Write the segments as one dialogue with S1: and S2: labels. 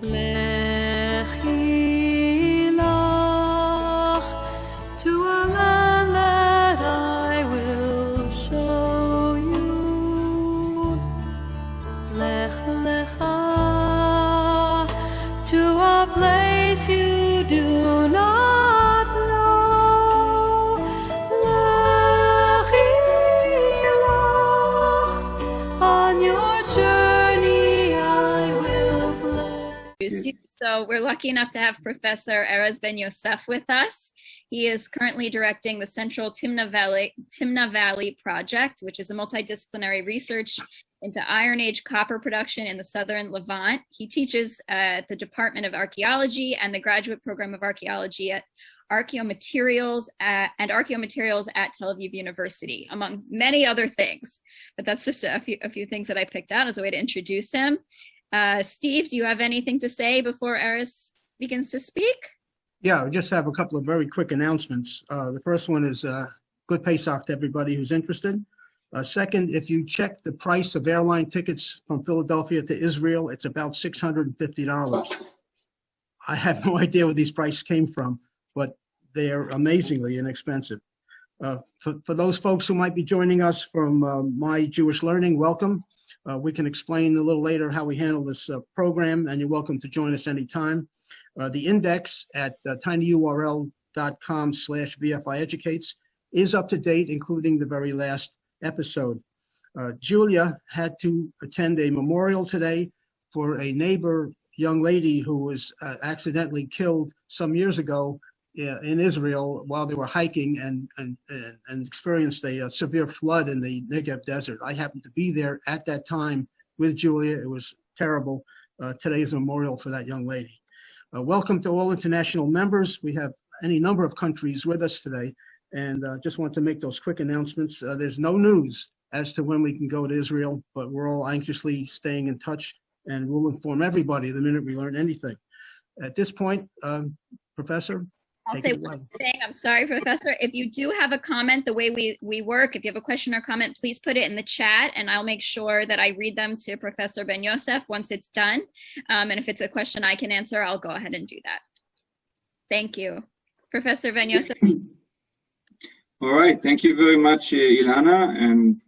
S1: Lechi lach to a land that I will show you. Lech lecha to a place you do not know. Lechi lach on your journey I will bless.
S2: So we're lucky enough to have Professor Erez Ben-Yosef with us. He is currently directing the Central Timna Valley project, which is a multidisciplinary research into Iron Age copper production in the southern Levant. He teaches at the Department of Archaeology and the Graduate Program of Archaeology at Archaeomaterials at Tel Aviv University, among many other things. But that's just a few things that I picked out as a way to introduce him. Steve, do you have anything to say before Erez begins to speak?
S3: Yeah, I just have a couple of very quick announcements. The first one is good Pesach to everybody who's interested. Second, if you check the price of airline tickets from Philadelphia to Israel, it's about $650. I have no idea where these prices came from, but they are amazingly inexpensive. For those folks who might be joining us from My Jewish Learning, welcome. We can explain a little later how we handle this program, and you're welcome to join us anytime. The index at tinyurl.com/VFIeducates is up to date, including the very last episode. Julia had to attend a memorial today for a neighbor young lady who was accidentally killed some years ago in Israel while they were hiking and experienced a severe flood in the Negev desert. I happened to be there at that time with Julia. It was terrible. Today is a memorial for that young lady. Welcome to all international members. We have any number of countries with us today, and just want to make those quick announcements. There's no news as to when we can go to Israel, but we're all anxiously staying in touch, and we'll inform everybody the minute we learn anything. At this point, Professor,
S2: I'll say one thing. I'm sorry, Professor. If you do have a comment, the way we work, if you have a question or comment, please put it in the chat, and I'll make sure that I read them to Professor Ben-Yosef once it's done. And if it's a question I can answer, I'll go ahead and do that. Thank you. Professor Ben-Yosef.
S4: All right. Thank you very much, Ilana. And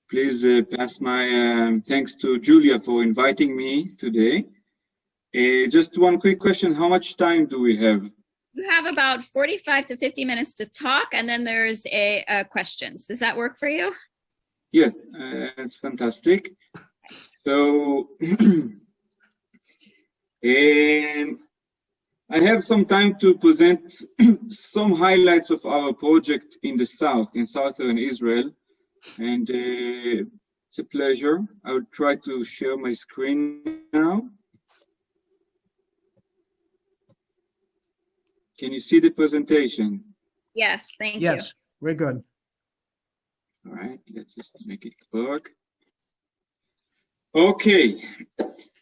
S4: please pass my thanks to Julia for inviting me today. Just one quick question. How much time do we have?
S2: You have about 45 to 50 minutes to talk, and then there's a questions. Does that work for you?
S4: Yes, it's fantastic. So I have some time to present some highlights of our project in the south, in southern Israel, and it's a pleasure. I will try to share my screen now. Can you see the presentation?
S2: Yes, thank you.
S3: Yes, we're good.
S4: All right, let's just make it work. Okay,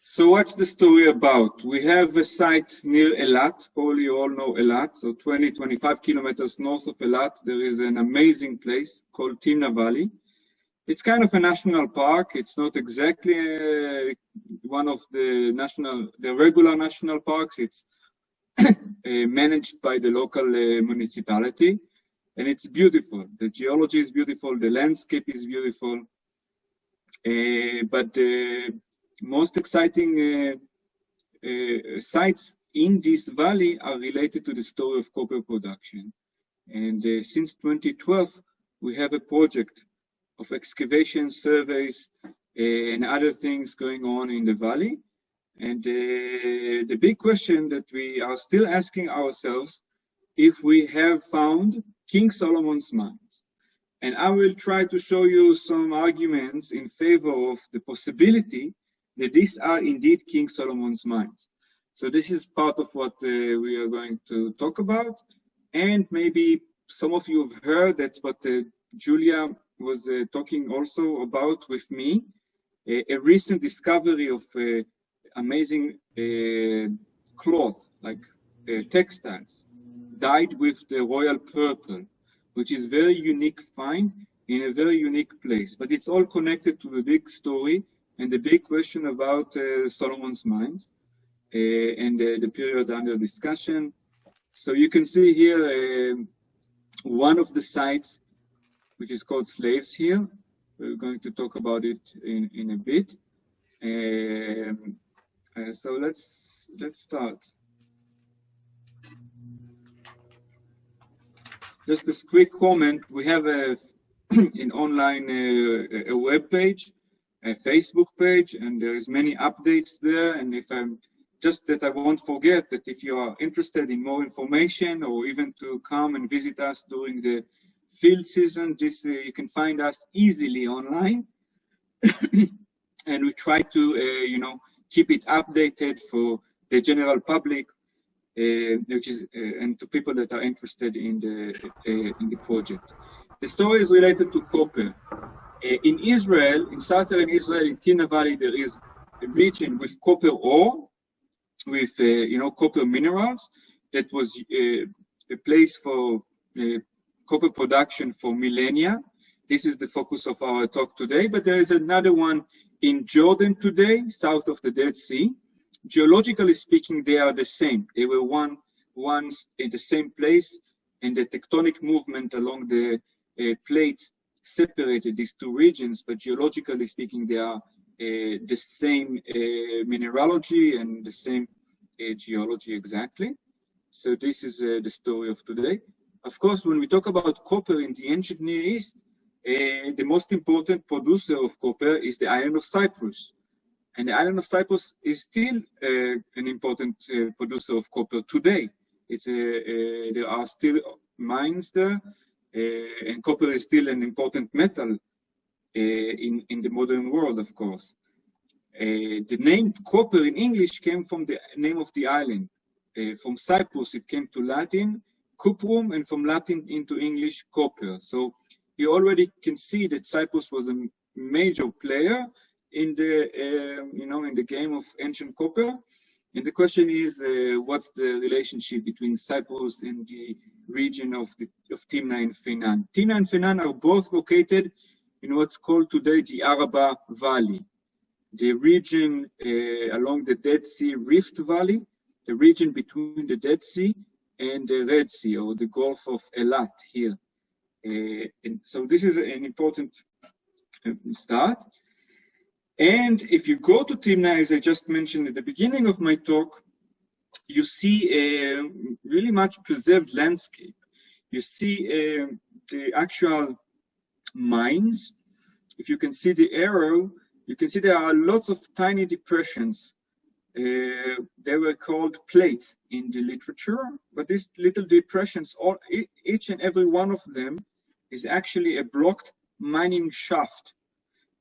S4: so what's the story about? We have a site near Eilat. Probably you all know Eilat. So 25 kilometers north of Eilat, there is an amazing place called Timna Valley. It's kind of a national park. It's not exactly one of the regular national parks. It's managed by the local municipality, and it's beautiful. The geology is beautiful, the landscape is beautiful, but the most exciting sites in this valley are related to the story of copper production. And since 2012, we have a project of excavation surveys and other things going on in the valley. And the big question that we are still asking ourselves, if we have found King Solomon's mines. And I will try to show you some arguments in favor of the possibility that these are indeed King Solomon's mines. So this is part of what we are going to talk about. And maybe some of you have heard, that's what Julia was talking also about with me, a recent discovery of amazing cloth, like textiles, dyed with the royal purple, which is very unique find in a very unique place. But it's all connected to the big story and the big question about Solomon's mines. and the period under discussion. So you can see here one of the sites, which is called Slaves here. We're going to talk about it in a bit. So let's start. Just a quick comment. We have an online a web page, a Facebook page, and there is many updates there. And if I'm just that I won't forget that if you are interested in more information or even to come and visit us during the field season, this you can find us easily online. And we try to keep it updated for the general public, which is and to people that are interested in the project. The story is related to copper. In Israel, in southern Israel, in Timna Valley, there is a region with copper ore, with copper minerals. That was a place for copper production for millennia. This is the focus of our talk today. But there is another one in Jordan today, south of the Dead Sea. Geologically speaking, they are the same. They were once in the same place, and the tectonic movement along the plates separated these two regions. But geologically speaking, they are the same mineralogy and the same geology exactly. So this is the story of today. Of course, when we talk about copper in the ancient Near East, the most important producer of copper is the island of Cyprus. And the island of Cyprus is still an important producer of copper today. There are still mines there, and copper is still an important metal in the modern world, of course. The name copper in English came from the name of the island. From Cyprus, it came to Latin, cuprum, and from Latin into English, copper. So you already can see that Cyprus was a major player in the in the game of ancient copper. And the question is, what's the relationship between Cyprus and the region of Timna and Fenan? Timna and Fenan are both located in what's called today the Araba Valley, the region along the Dead Sea Rift Valley, the region between the Dead Sea and the Red Sea, or the Gulf of Elat here. And so this is an important start. And if you go to Timna, as I just mentioned at the beginning of my talk, you see a really much preserved landscape. You see the actual mines. If you can see the arrow, you can see there are lots of tiny depressions. They were called plates in the literature, but these little depressions, each and every one of them is actually a blocked mining shaft.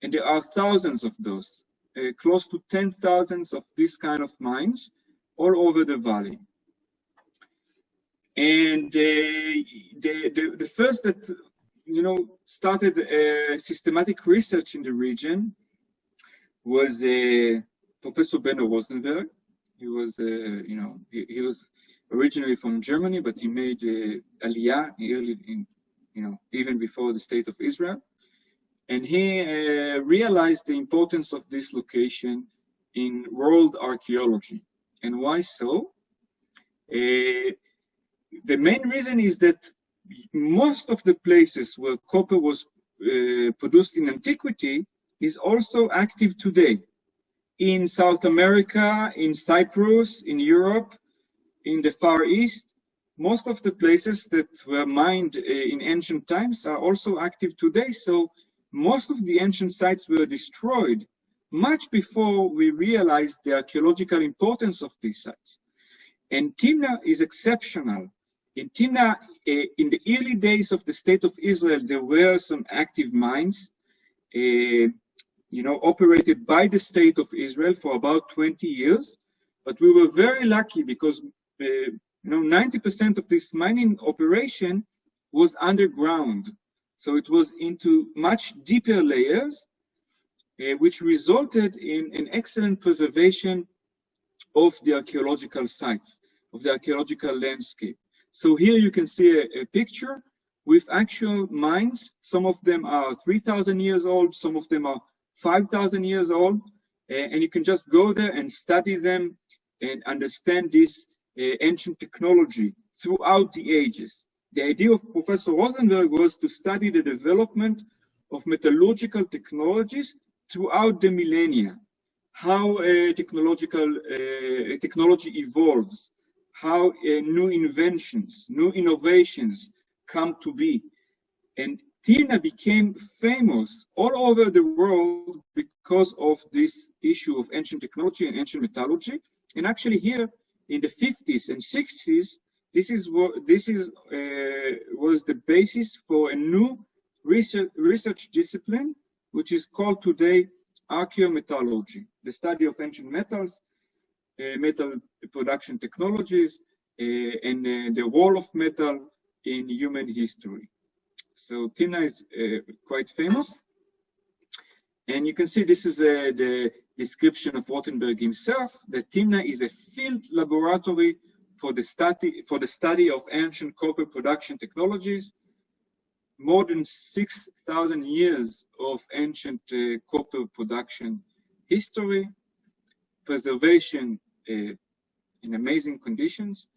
S4: And there are thousands of those, close to 10,000 of these kind of mines all over the valley. And the first that started systematic research in the region was Professor Benno Rosenberg. He was he was originally from Germany, but he made Aliyah early in even before the state of Israel. And he realized the importance of this location in world archaeology. And why so? The main reason is that most of the places where copper was produced in antiquity is also active today. In South America, in Cyprus, in Europe, in the Far East, most of the places that were mined in ancient times are also active today. So most of the ancient sites were destroyed much before we realized the archaeological importance of these sites. And Timna is exceptional. In Timna, in the early days of the state of Israel, there were some active mines, operated by the state of Israel for about 20 years. But we were very lucky because 90% of this mining operation was underground. So it was into much deeper layers, which resulted in an excellent preservation of the archaeological sites, of the archaeological landscape. So here you can see a picture with actual mines. Some of them are 3,000 years old, some of them are 5,000 years old, and you can just go there and study them and understand this ancient technology throughout the ages. The idea of Professor Rosenberg was to study the development of metallurgical technologies throughout the millennia, how technology evolves, how new inventions, new innovations come to be. And Timna became famous all over the world because of this issue of ancient technology and ancient metallurgy. And actually here in the 50s and 60s, this was the basis for a new research discipline, which is called today archaeometallurgy, the study of ancient metals, metal production technologies, and the role of metal in human history. So Timna is quite famous. And you can see this is the description of Rosenberg himself, that Timna is a field laboratory for the study of ancient copper production technologies. More than 6,000 years of ancient copper production history, preservation in amazing conditions,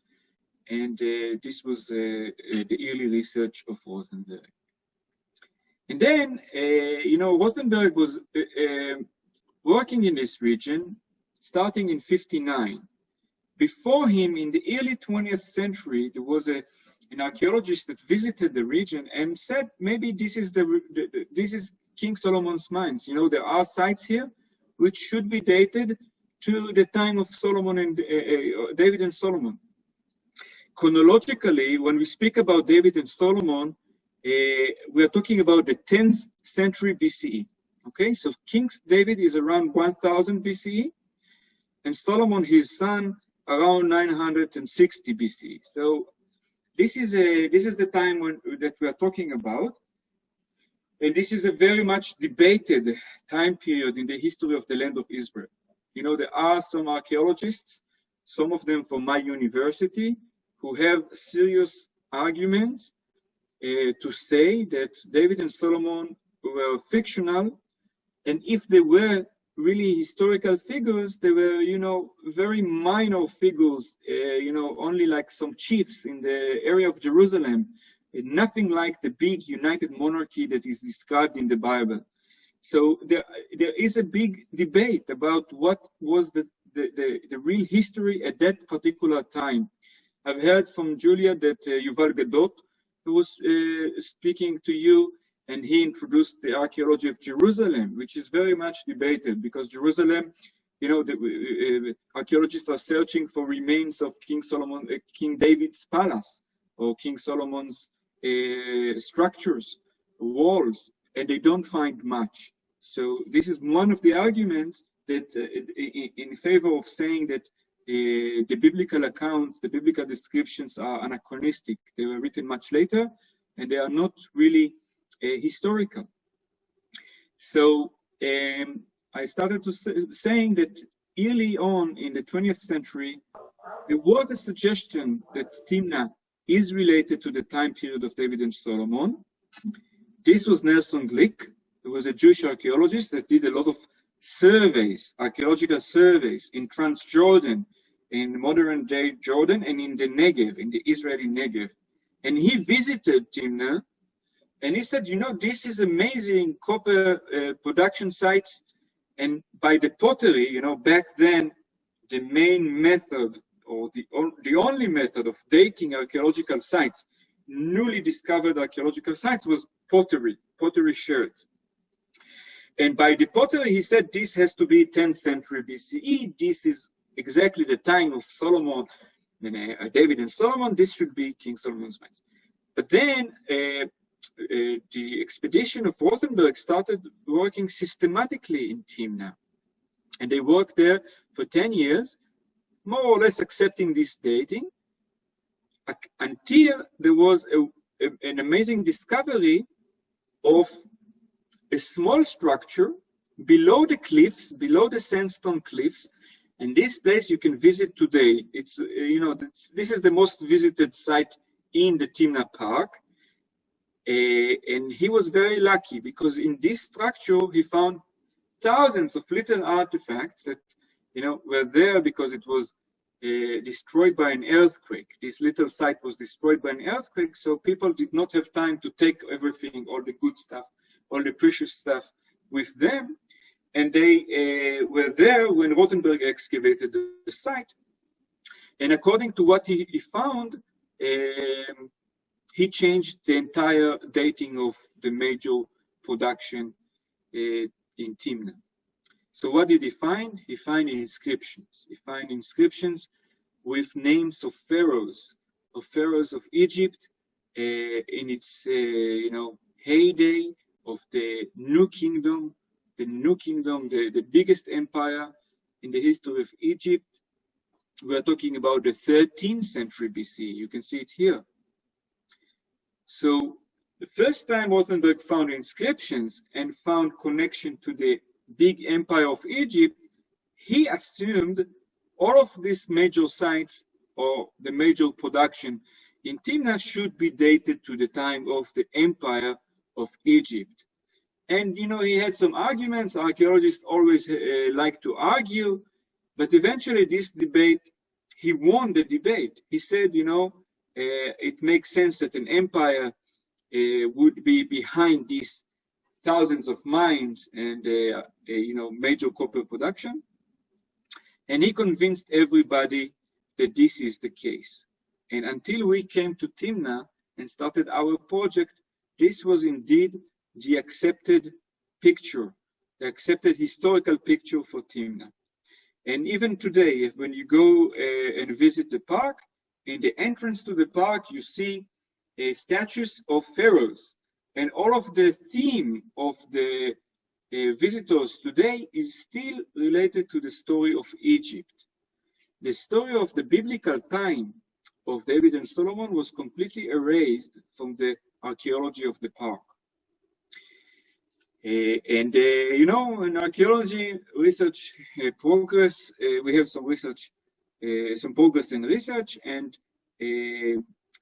S4: and this was the early research of Rosenberg. And then, Rosenberg was working in this region starting in '59. Before him, in the early 20th century, there was an archaeologist that visited the region and said, maybe this is King Solomon's mines. There are sites here which should be dated to the time of Solomon and David and Solomon. Chronologically, when we speak about David and Solomon, we are talking about the 10th century BCE. Okay, so King David is around 1000 BCE, and Solomon, his son, around 960 BCE. So this is the time that we are talking about, and this is a very much debated time period in the history of the land of Israel. There are some archaeologists, some of them from my university, who have serious arguments to say that David and Solomon were fictional, and if they were really historical figures, they were, very minor figures, only like some chiefs in the area of Jerusalem, nothing like the big united monarchy that is described in the Bible. So there is a big debate about what was the real history at that particular time. I've heard from Julia that Yuval Gadot, who was speaking to you, and he introduced the archaeology of Jerusalem, which is very much debated, because Jerusalem, the archaeologists are searching for remains of King David's palace, or King Solomon's structures, walls, and they don't find much. So this is one of the arguments that in favor of saying that the biblical accounts, the biblical descriptions are anachronistic. They were written much later, and they are not really historical. So I started to saying that early on in the 20th century, there was a suggestion that Timna is related to the time period of David and Solomon. This was Nelson Glick, who was a Jewish archaeologist that did a lot of surveys, archaeological surveys in Transjordan, in modern-day Jordan, and in the Negev, in the Israeli Negev. And he visited Timna, and he said, this is amazing copper production sites. And by the pottery, back then, the main method, or the only method of dating archaeological sites, newly discovered archaeological sites, was pottery sherds. And by the pottery, he said, this has to be 10th century BCE. This is exactly the time of Solomon, David and Solomon. This should be King Solomon's mines. But then the expedition of Rosenberg started working systematically in Timna. And they worked there for 10 years, more or less accepting this dating, until there was an amazing discovery of a small structure below the cliffs, below the sandstone cliffs. And this place you can visit today. It's, this is the most visited site in the Timna Park. And he was very lucky, because in this structure he found thousands of little artifacts that were there because it was destroyed by an earthquake. This little site was destroyed by an earthquake, so people did not have time to take everything, all the good stuff, all the precious stuff with them. And they were there when Rothenberg excavated the site. And according to what he found, he changed the entire dating of the major production in Timna. So what did he find? He found inscriptions. He found inscriptions with names of pharaohs of Egypt in its heyday of the New Kingdom, the biggest empire in the history of Egypt. We are talking about the 13th century BC. You can see it here. So the first time Rothenberg found inscriptions and found connection to the big empire of Egypt, he assumed all of these major sites or the major production in Timna should be dated to the time of the empire of Egypt. And, he had some arguments. Archaeologists always like to argue, but eventually this debate, he won the debate. He said, it makes sense that an empire would be behind these thousands of mines and major copper production, and he convinced everybody that this is the case. And until we came to Timna and started our project, this was indeed the accepted picture, the accepted historical picture for Timna. And even today, when you go and visit the park, in the entrance to the park, you see statues of pharaohs. And all of the theme of the visitors today is still related to the story of Egypt. The story of the biblical time of David and Solomon was completely erased from the archaeology of the park. In archaeology research progress, we have some research, some progress in research, and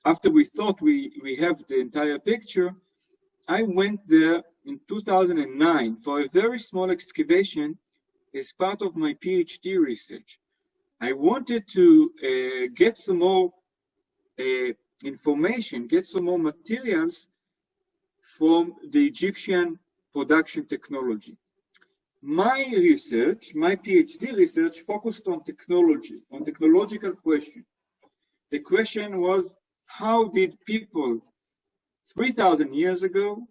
S4: after we thought we have the entire picture, I went there in 2009 for a very small excavation as part of my PhD research. I wanted to get some more information, get some more materials from the Egyptian production technology. My research, my PhD research focused on technology, on technological question. The question was, how did people 3,000 years ago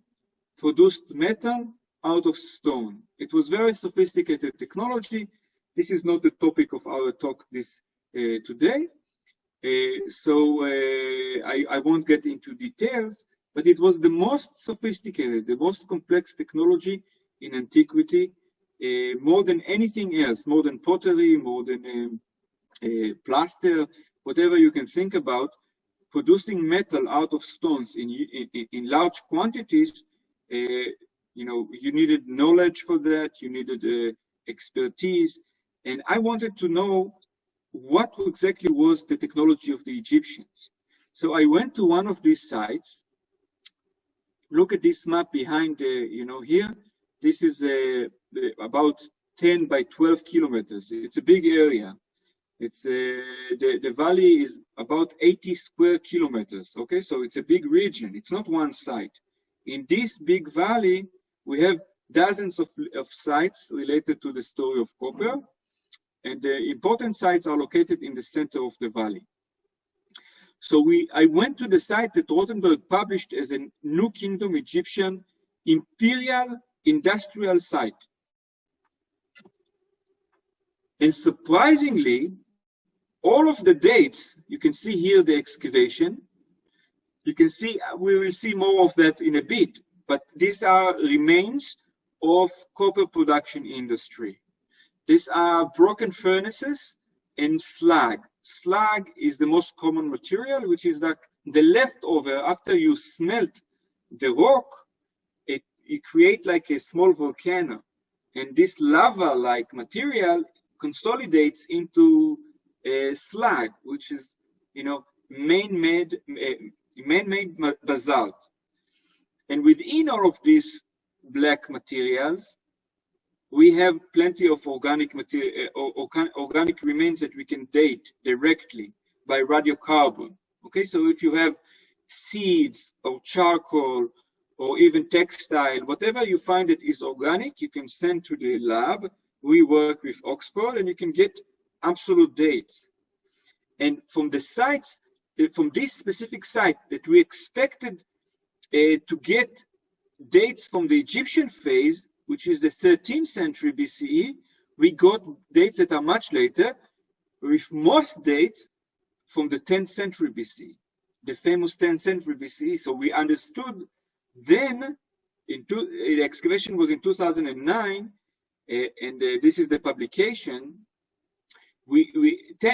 S4: produced metal out of stone? It was very sophisticated technology. This is not the topic of our talk today. So I won't get into details, but it was the most sophisticated, the most complex technology in antiquity, more than anything else, more than pottery, more than plaster, whatever you can think about. Producing metal out of stones in large quantities, you needed knowledge for that, you needed expertise. And I wanted to know what exactly was the technology of the Egyptians. So I went to one of these sites. Look at this map behind, here. This is about 10 by 12 kilometers. It's a big area. It's the valley is about 80 square kilometers. Okay, so it's a big region. It's not one site. In this big valley, we have dozens of sites related to the story of copper, and the important sites are located in the center of the valley. So I went to the site that Rothenberg published as a New Kingdom Egyptian Imperial Industrial Site. And surprisingly, all of the dates, you can see here the excavation. You can see, we will see more of that in a bit, but these are remains of copper production industry. These are broken furnaces and slag. Slag is the most common material, which is like the leftover after you smelt the rock, it creates like a small volcano. And this lava-like material consolidates into slag, which is, man-made basalt. And within all of these black materials, we have plenty of organic material, organic remains that we can date directly by radiocarbon. Okay, so if you have seeds or charcoal or even textile, whatever you find that is organic, you can send to the lab. We work with Oxford, and you can get absolute dates. And from the sites, from this specific site that we expected to get dates from the Egyptian phase, which is the 13th century BCE, we got dates that are much later, with most dates from the 10th century BCE, the famous 10th century BCE. So we understood then, the excavation was in 2009, and this is the publication.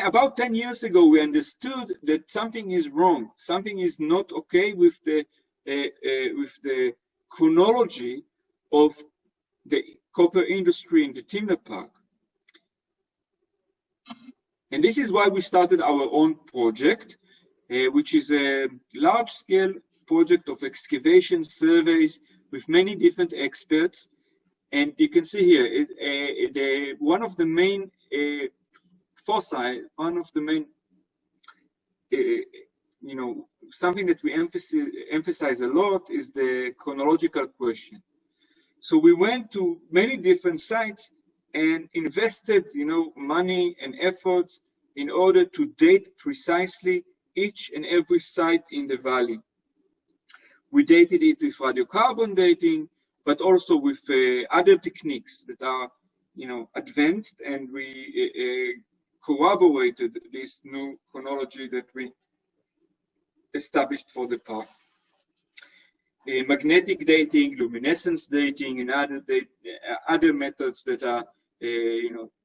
S4: About 10 years ago, we understood that something is wrong. Something is not okay with the chronology of the copper industry in the Timna Park. And this is why we started our own project, which is a large-scale project of excavation surveys with many different experts. And you can see here, one of the main foci, one of the main, something that we emphasize a lot is the chronological question. So we went to many different sites and invested, money and efforts in order to date precisely each and every site in the valley. We dated it with radiocarbon dating, but also with other techniques that are, advanced, and we corroborated this new chronology that we established for the park. Magnetic dating, luminescence dating, and other methods that are,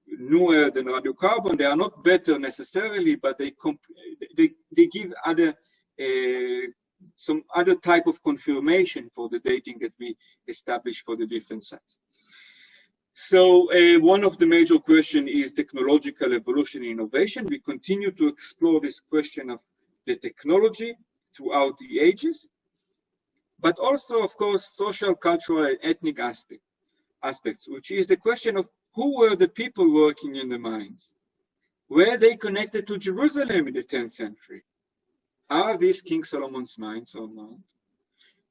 S4: newer than radiocarbon. They are not better necessarily, but they give some other type of confirmation for the dating that we established for the different sites. So one of the major questions is technological evolution and innovation. We continue to explore this question of the technology throughout the ages, but also, of course, social, cultural, and ethnic aspects, which is the question of who were the people working in the mines? Were they connected to Jerusalem in the 10th century? Are these King Solomon's mines or not?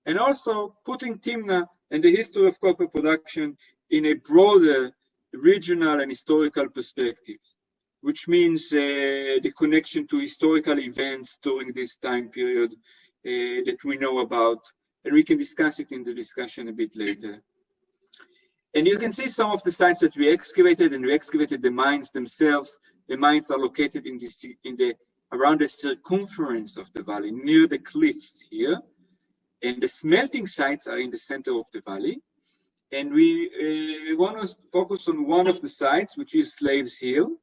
S4: And also putting Timna and the history of copper production in a broader regional and historical perspectives, which means the connection to historical events during this time period that we know about, and we can discuss it in the discussion a bit later. And you can see some of the sites that we excavated, and we excavated the mines themselves. The mines are located around the circumference of the valley, near the cliffs here. And the smelting sites are in the center of the valley. And we want to focus on one of the sites, which is Slaves Hill,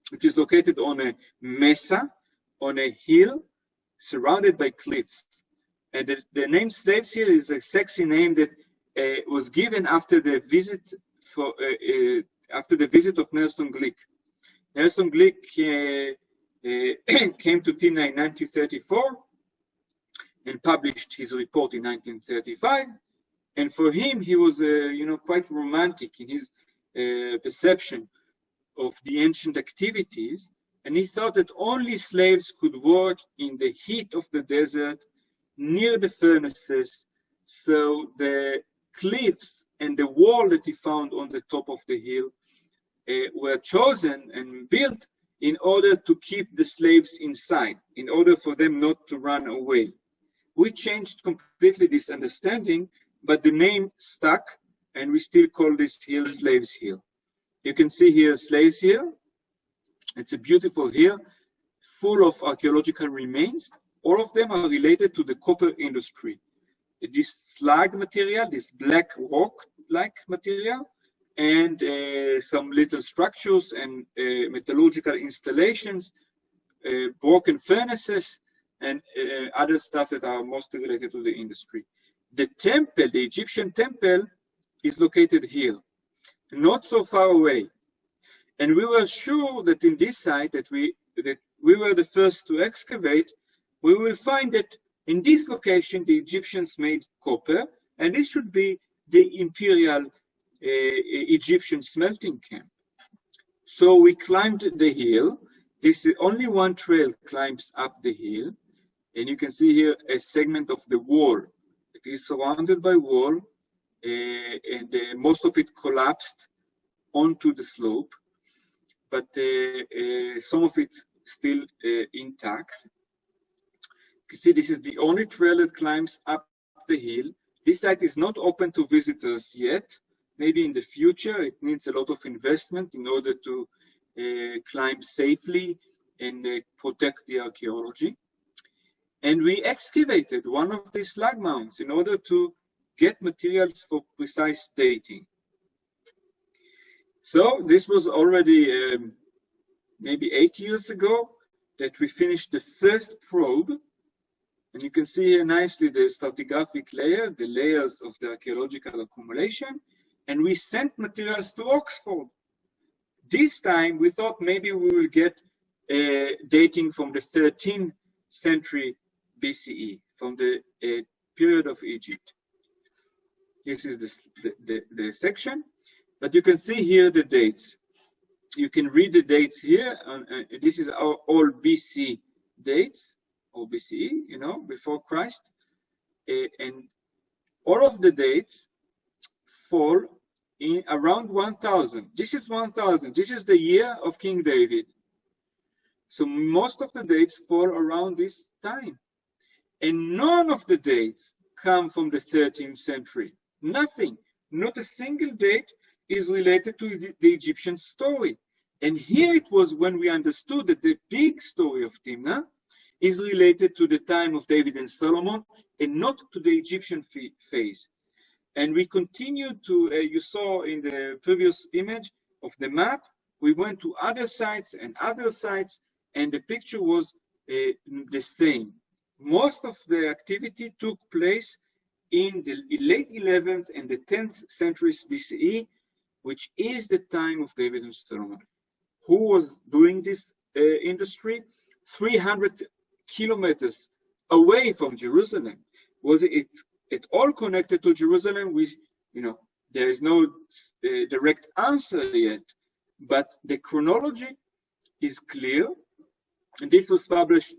S4: which is located on a mesa, on a hill, surrounded by cliffs. And the name Slaves Hill is a sexy name that was given after the visit of Nelson Glick. Nelson Glick came to Timna in 1934 and published his report in 1935. And for him, he was, quite romantic in his perception of the ancient activities. And he thought that only slaves could work in the heat of the desert, near the furnaces. So the cliffs and the wall that he found on the top of the hill were chosen and built in order to keep the slaves inside, in order for them not to run away. We changed completely this understanding, but the name stuck, and we still call this hill Slaves Hill. You can see here Slaves Hill. It's a beautiful hill full of archaeological remains. All of them are related to the copper industry. This slag material, this black rock-like material, and some little structures and metallurgical installations, broken furnaces, and other stuff that are mostly related to the industry. The temple, the Egyptian temple, is located here, not so far away. And we were sure that in this site that we were the first to excavate, we will find that in this location the Egyptians made copper, and this should be the imperial Egyptian smelting camp. So we climbed the hill. This is only one trail climbs up the hill. And you can see here a segment of the wall. It is surrounded by wall, and most of it collapsed onto the slope, but some of it still intact. You can see this is the only trail that climbs up the hill. This site is not open to visitors yet. Maybe in the future it needs a lot of investment in order to climb safely and protect the archaeology. And we excavated one of these slag mounds in order to get materials for precise dating. So this was already maybe 8 years ago that we finished the first probe. And you can see here nicely the stratigraphic layer, the layers of the archaeological accumulation. And we sent materials to Oxford. This time we thought maybe we will get dating from the 13th century BCE, from the period of Egypt. This is the section, but you can see here the dates. You can read the dates here. This is all BC dates, or BCE, you know, before Christ. And all of the dates fall in around 1000. This is 1000. This is the year of King David. So most of the dates fall around this time. And none of the dates come from the 13th century. Nothing, not a single date is related to the Egyptian story. And here it was when we understood that the big story of Timna is related to the time of David and Solomon and not to the Egyptian phase. And we continued to, you saw in the previous image of the map, we went to other sites, and the picture was the same. Most of the activity took place in the late 11th and the 10th centuries BCE, which is the time of David and Solomon. Who was doing this industry? 300 kilometers away from Jerusalem. Was it at all connected to Jerusalem? There is no direct answer yet, but the chronology is clear. And this was published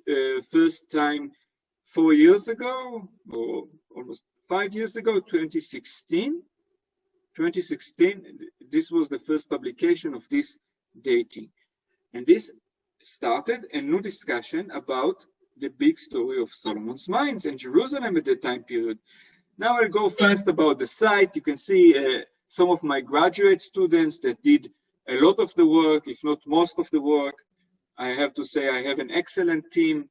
S4: first time 4 years ago, or almost 5 years ago, 2016. 2016, this was the first publication of this dating. And this started a new discussion about the big story of Solomon's mines and Jerusalem at the time period. Now I'll go first about the site. You can see some of my graduate students that did a lot of the work, if not most of the work. I have to say I have an excellent team,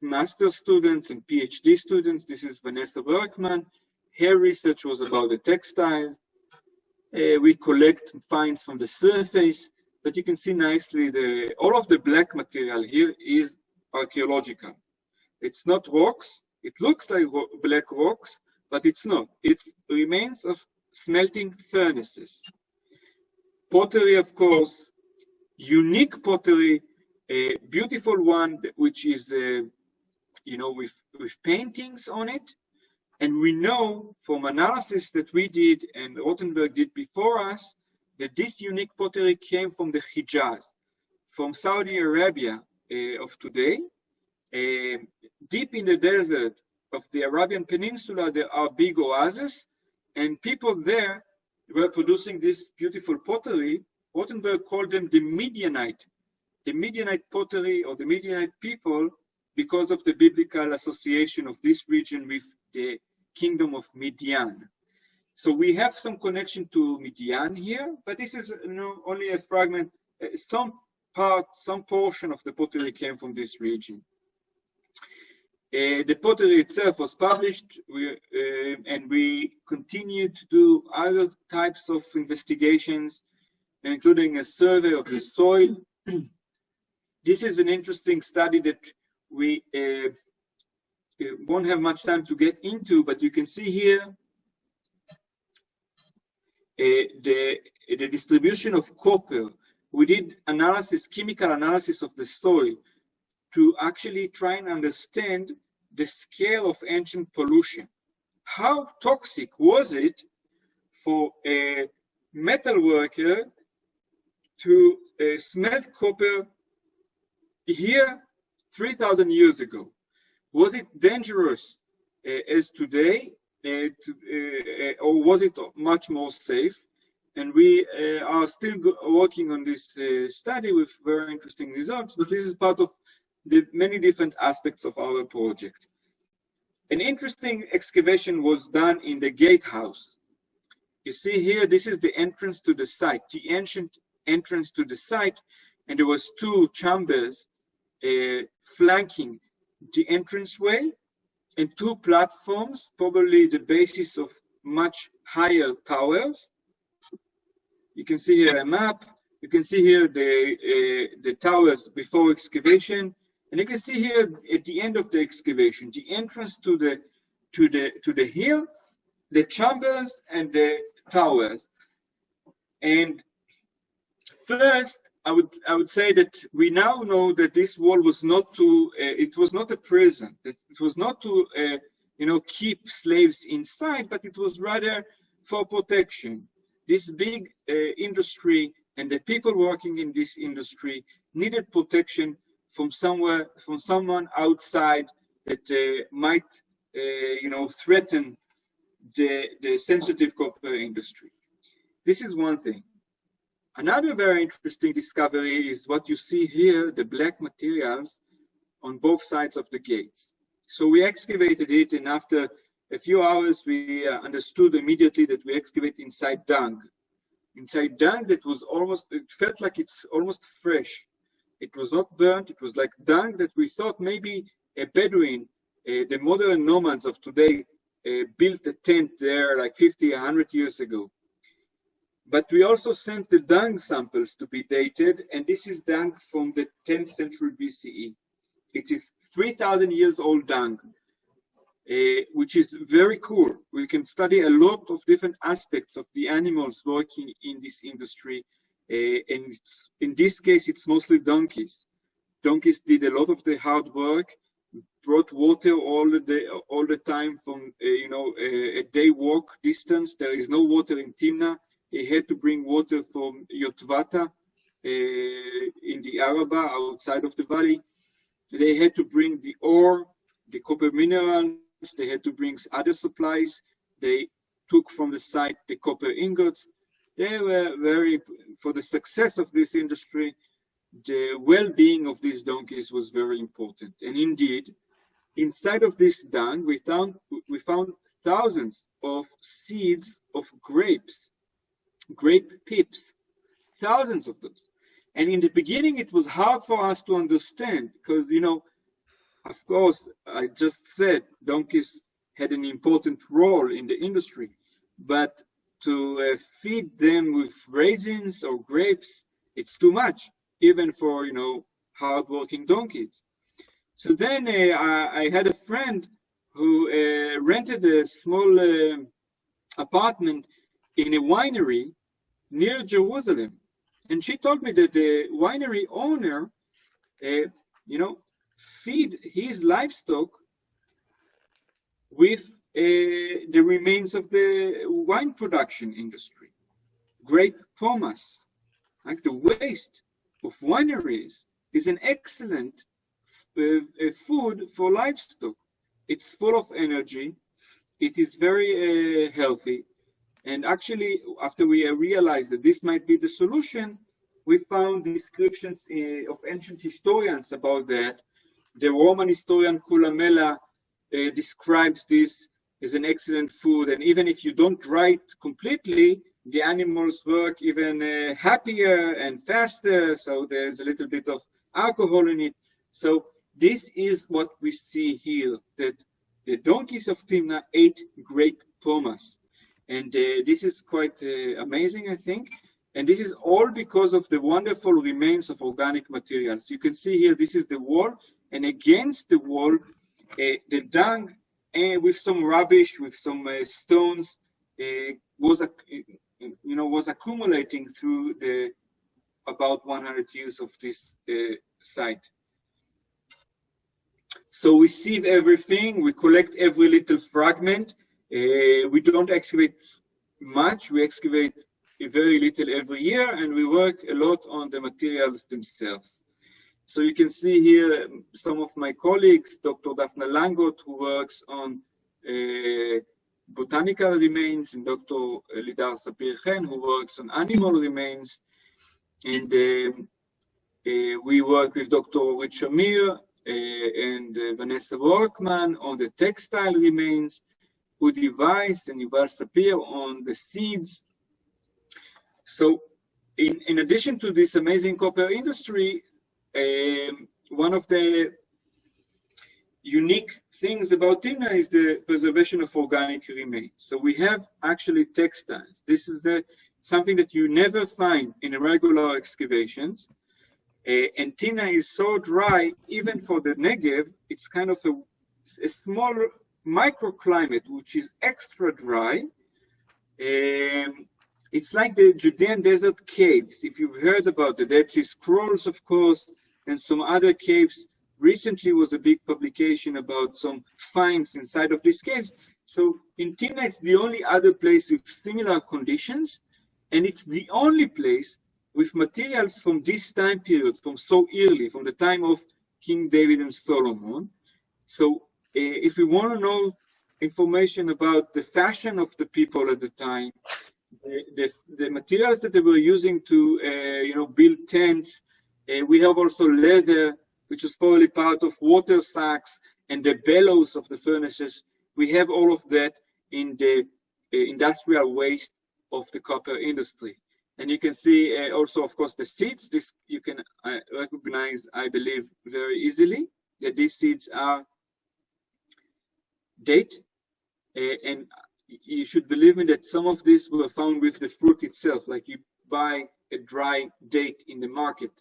S4: master students and PhD students. This is Vanessa Berkman. Her research was about the textiles. We collect finds from the surface, but you can see nicely all of the black material here is archaeological. It's not rocks. It looks like black rocks, but it's not. It's remains of smelting furnaces. Pottery, of course, unique pottery, a beautiful one, which is, with paintings on it. And we know from analysis that we did and Rothenberg did before us that this unique pottery came from the Hijaz, from Saudi Arabia of today. Deep in the desert of the Arabian Peninsula, there are big oases, and people there were producing this beautiful pottery. Rothenberg called them the Midianite pottery, or the Midianite people, because of the biblical association of this region with the kingdom of Midian. So we have some connection to Midian here, but this is only a fragment. Some portion of the pottery came from this region. The pottery itself was published, and we continued to do other types of investigations, including a survey of the soil. This is an interesting study that we won't have much time to get into, but you can see here the distribution of copper. We did chemical analysis of the soil to actually try and understand the scale of ancient pollution. How toxic was it for a metal worker to smelt copper here 3,000 years ago. Was it dangerous as today, or was it much more safe? And we are still working on this study with very interesting results, but this is part of the many different aspects of our project. An interesting excavation was done in the gatehouse. You see here, this is the entrance to the site, the ancient entrance to the site, and there was two chambers flanking the entranceway and two platforms, probably the basis of much higher towers. You can see here a map. You can see here the towers before excavation, and you can see here at the end of the excavation, the entrance to the hill, the chambers and the towers. And first, I would say that we now know that this wall was not to it was not a prison. It was not to keep slaves inside, but it was rather for protection. This big industry and the people working in this industry needed protection from someone outside that might threaten the sensitive copper industry. This is one thing. Another very interesting discovery is what you see here, the black materials on both sides of the gates. So we excavated it, and after a few hours, we understood immediately that we excavate inside dung. Inside dung that was it felt like it's almost fresh. It was not burnt, it was like dung that we thought maybe a Bedouin, the modern nomads of today, built a tent there like 50, 100 years ago. But we also sent the dung samples to be dated, and this is dung from the 10th century BCE. It is 3,000 years old dung, which is very cool. We can study a lot of different aspects of the animals working in this industry. And in this case, it's mostly donkeys. Donkeys did a lot of the hard work, brought water all the time from a day walk distance. There is no water in Timna. They had to bring water from Yotvata in the Araba outside of the valley. They had to bring the ore, the copper minerals. They had to bring other supplies. They took from the site the copper ingots. They were for the success of this industry, the well-being of these donkeys was very important. And indeed, inside of this dung, we found thousands of seeds of grapes, grape pips, thousands of those. And in the beginning, it was hard for us to understand because, of course, I just said donkeys had an important role in the industry, but to feed them with raisins or grapes, it's too much, even for, hardworking donkeys. So then I had a friend who rented a small apartment in a winery near Jerusalem. And she told me that the winery owner, feed his livestock with the remains of the wine production industry, grape pomace. Like the waste of wineries is an excellent food for livestock. It's full of energy. It is very healthy. And actually, after we realized that this might be the solution, we found descriptions of ancient historians about that. The Roman historian Culamella describes this as an excellent food. And even if you don't write completely, the animals work even happier and faster. So there's a little bit of alcohol in it. So this is what we see here, that the donkeys of Timna ate grape pomace. And this is quite amazing, I think. And this is all because of the wonderful remains of organic materials. You can see here, this is the wall. And against the wall, the dung with some rubbish, with some stones, was accumulating through the about 100 years of this site. So we sieve everything, we collect every little fragment. We don't excavate much. We excavate very little every year, and we work a lot on the materials themselves. So you can see here some of my colleagues, Dr. Daphna Langot, who works on botanical remains, and Dr. Lidar Sapir-Chen, who works on animal remains. And we work with Dr. Orit Shamir and Vanessa Workman on the textile remains, Udi Weiss and Yuval Sapir on the seeds. So in addition to this amazing copper industry, one of the unique things about Timna is the preservation of organic remains. So we have actually textiles. This is something that you never find in regular excavations. And Timna is so dry, even for the Negev, it's kind of a small microclimate, which is extra dry. It's like the Judean desert caves. If you've heard about the Dead Sea Scrolls, of course, and some other caves, recently was a big publication about some finds inside of these caves. So in Timna, it's the only other place with similar conditions, and it's the only place with materials from this time period, from so early, from the time of King David and Solomon. So if we want to know information about the fashion of the people at the time, the materials that they were using to build tents, we have also leather, which is probably part of water sacks, and the bellows of the furnaces. We have all of that in the industrial waste of the copper industry. And you can see also, of course, the seeds. This you can recognize, I believe, very easily, that these seeds are date. And you should believe me that some of these were found with the fruit itself, like you buy a dry date in the market.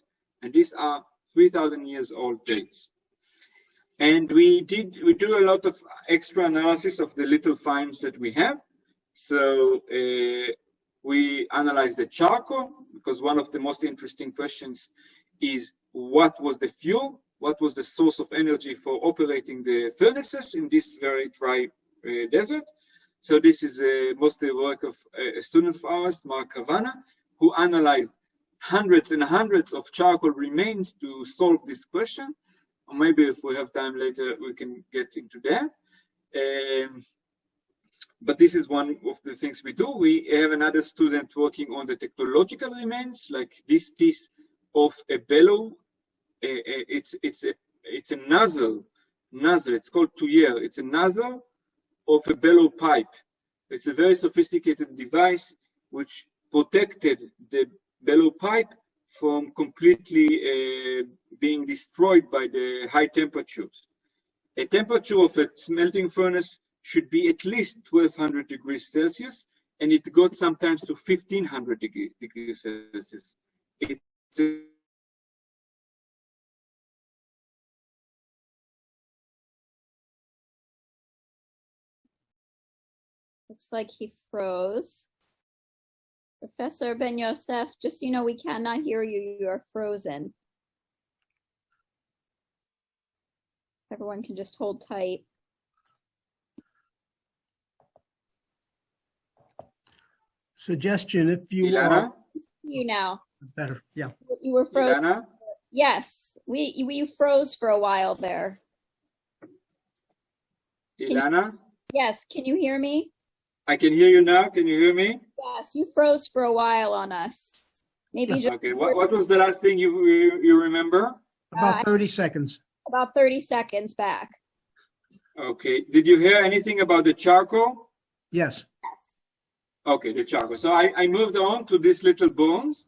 S4: And these are 3,000 years old dates. And we do a lot of extra analysis of the little finds that we have. So we analyze the charcoal, because one of the most interesting questions is what was the fuel? What was the source of energy for operating the furnaces in this very dry desert? So this is mostly the work of a student of ours, Mark Havana, who analyzed hundreds and hundreds of charcoal remains to solve this question. Or maybe if we have time later, we can get into that. But this is one of the things we do. We have another student working on the technological remains, like this piece of a bellow. It's a nozzle. It's called tuyer. It's a nozzle of a bellow pipe. It's a very sophisticated device which protected the bellow pipe from completely being destroyed by the high temperatures. A temperature of a smelting furnace should be at least 1200 degrees Celsius, and it got sometimes to 1500 degrees Celsius.
S2: Looks like he froze. Professor Ben-Yosef, just so you know, we cannot hear you. You are frozen. Everyone can just hold tight.
S3: Suggestion, if you
S4: Ilana?
S2: See you now.
S3: better, yeah.
S2: You were frozen.
S4: Ilana?
S2: Yes, we froze for a while there.
S4: Ilana?
S2: Yes, can you hear me?
S4: I can hear you now. Can you hear me?
S2: Yes, you froze for a while on us. Maybe
S3: Yes.
S2: just
S4: Okay. What was the last thing you remember?
S3: About 30 seconds.
S2: about 30 seconds back.
S4: Okay. Did you hear anything about the charcoal?
S3: Yes.
S2: Yes.
S4: Okay, the charcoal. So I moved on to these little bones,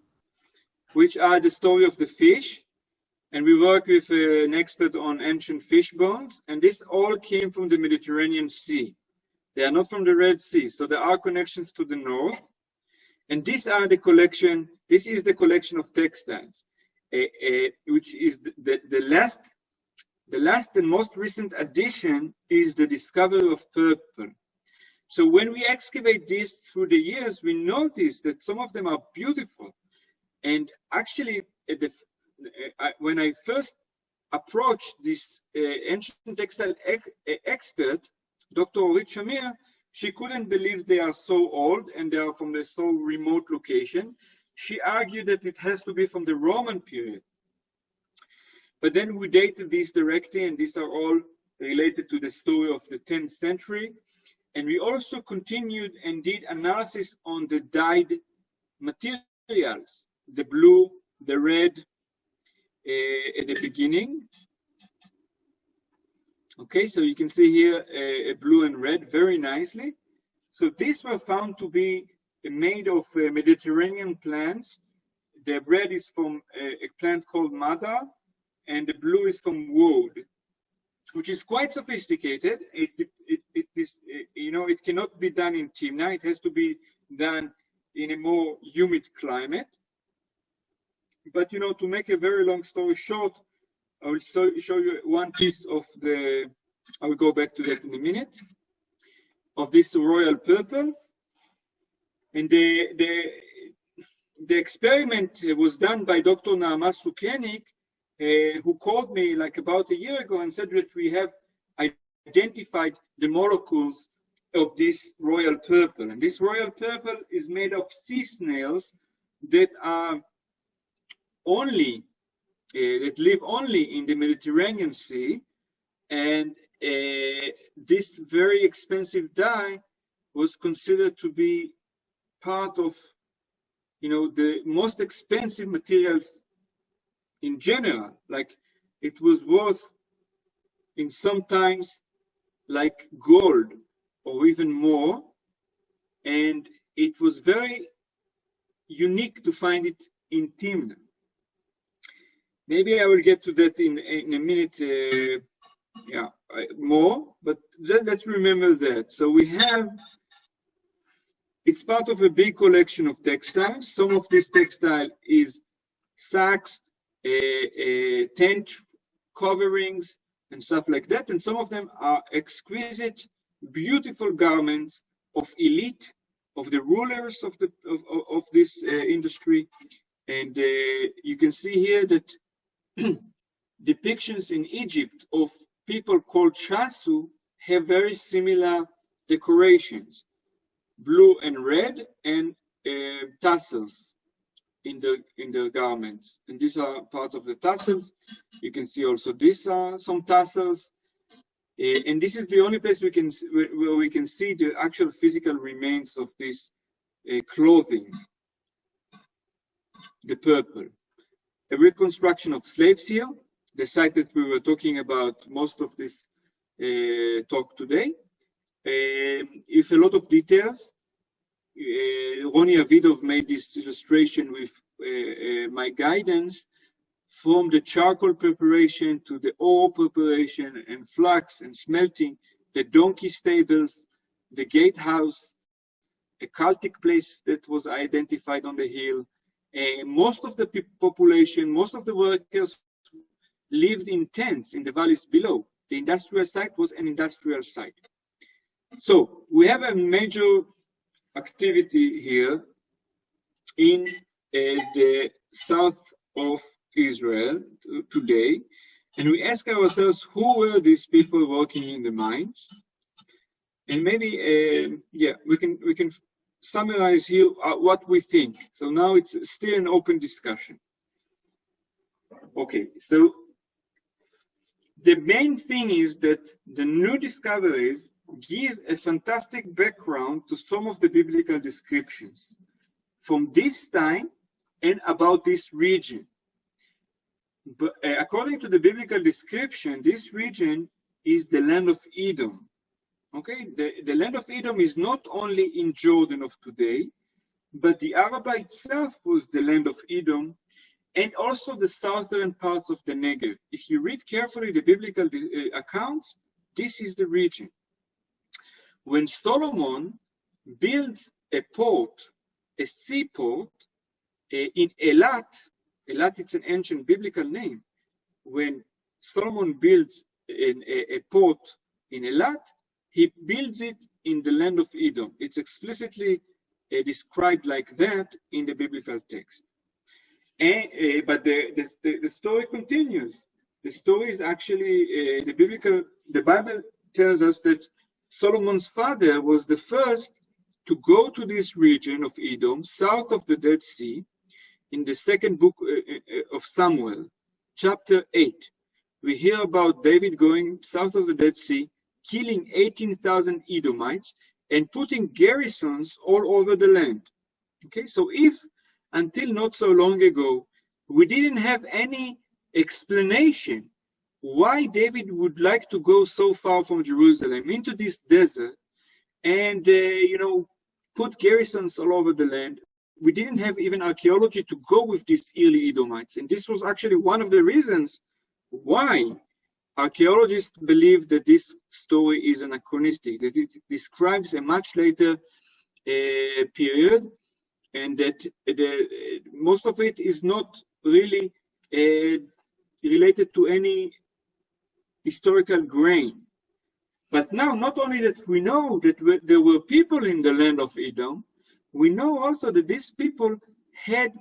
S4: which are the story of the fish. And we work with an expert on ancient fish bones. And this all came from the Mediterranean Sea. They are not from the Red Sea. So there are connections to the north. And these are the collection. This is the collection of textiles, which is the last and most recent addition is the discovery of purple. So when we excavate this through the years, we notice that some of them are beautiful. And actually, when I first approached this ancient textile expert, Dr. Orit Shamir, She couldn't believe they are so old and they are from a so remote location. She argued that it has to be from the Roman period. But then we dated these directly, and these are all related to the story of the 10th century. And we also continued and did analysis on the dyed materials, the blue, the red at the beginning. Okay, so you can see here a blue and red very nicely. So these were found to be made of Mediterranean plants. The red is from a plant called madar, and the blue is from wood, which is quite sophisticated. It is, it cannot be done in Timna. It has to be done in a more humid climate. But, to make a very long story short, I will show you one piece of I will go back to that in a minute, of this royal purple. And the experiment was done by Dr. Naama Suklenik, who called me like about a year ago and said that we have identified the molecules of this royal purple. And this royal purple is made of sea snails that are that live only in the Mediterranean Sea. And this very expensive dye was considered to be part of, the most expensive materials in general. Like, it was worth in sometimes like gold or even more. And it was very unique to find it in Timna. Maybe I will get to that in a minute, more, but let's remember that. So we have, it's part of a big collection of textiles. Some of this textile is sacks, tent coverings, and stuff like that. And some of them are exquisite, beautiful garments of elite, of the rulers of this industry. And you can see here that depictions in Egypt of people called Shasu have very similar decorations, blue and red, and tassels in the garments. And these are parts of the tassels. You can see also these are some tassels. And this is the only place where we can see the actual physical remains of this clothing, the purple. A reconstruction of slave seal, the site that we were talking about most of this talk today, with a lot of details. Roni Avidov made this illustration with my guidance, from the charcoal preparation to the ore preparation and flux and smelting, the donkey stables, the gatehouse, a cultic place that was identified on the hill. Most of the population, most of the workers lived in tents in the valleys below. The industrial site was an industrial site. So we have a major activity here in the south of Israel today, and we ask ourselves, who were these people working in the mines? And maybe we can summarize here what we think. So now it's still an open discussion. Okay, so the main thing is that the new discoveries give a fantastic background to some of the biblical descriptions from this time and about this region. But according to the biblical description, this region is the land of Edom. Okay, the land of Edom is not only in Jordan of today, but the Arabah itself was the land of Edom, and also the southern parts of the Negev. If you read carefully the biblical accounts, this is the region. When Solomon builds a port, a seaport in Elat, Elat, it's an ancient biblical name. When Solomon builds a port in Elat, he builds it in the land of Edom. It's explicitly described like that in the biblical text. But the story continues. The story is actually the Bible tells us that Solomon's father was the first to go to this region of Edom, south of the Dead Sea, in the second book of Samuel, chapter 8. We hear about David going south of the Dead Sea, killing 18,000 Edomites, and putting garrisons all over the land. Okay, so if until not so long ago, we didn't have any explanation why David would like to go so far from Jerusalem into this desert and, put garrisons all over the land. We didn't have even archaeology to go with these early Edomites. And this was actually one of the reasons why archaeologists believe that this story is anachronistic, that it describes a much later period, and that most of it is not really related to any historical grain. But now, not only that we know that there were people in the land of Edom, we know also that these people had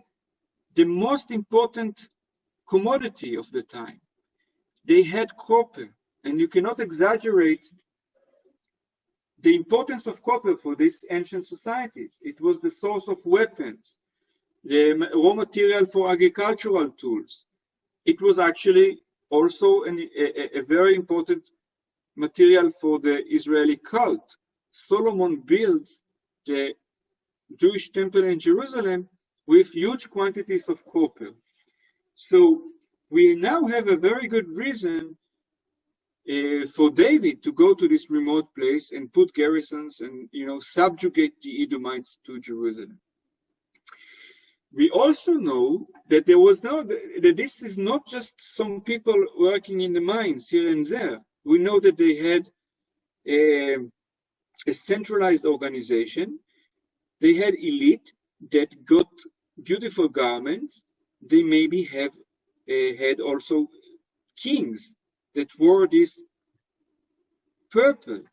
S4: the most important commodity of the time. They had copper, and you cannot exaggerate the importance of copper for these ancient societies. It was the source of weapons, the raw material for agricultural tools. It was actually also a very important material for the Israeli cult. Solomon builds the Jewish temple in Jerusalem with huge quantities of copper. So we now have a very good reason for David to go to this remote place and put garrisons and subjugate the Edomites to Jerusalem. We also know that that this is not just some people working in the mines here and there. We know that they had a centralized organization. They had elite that got beautiful garments. They maybe had also kings that wore this purple.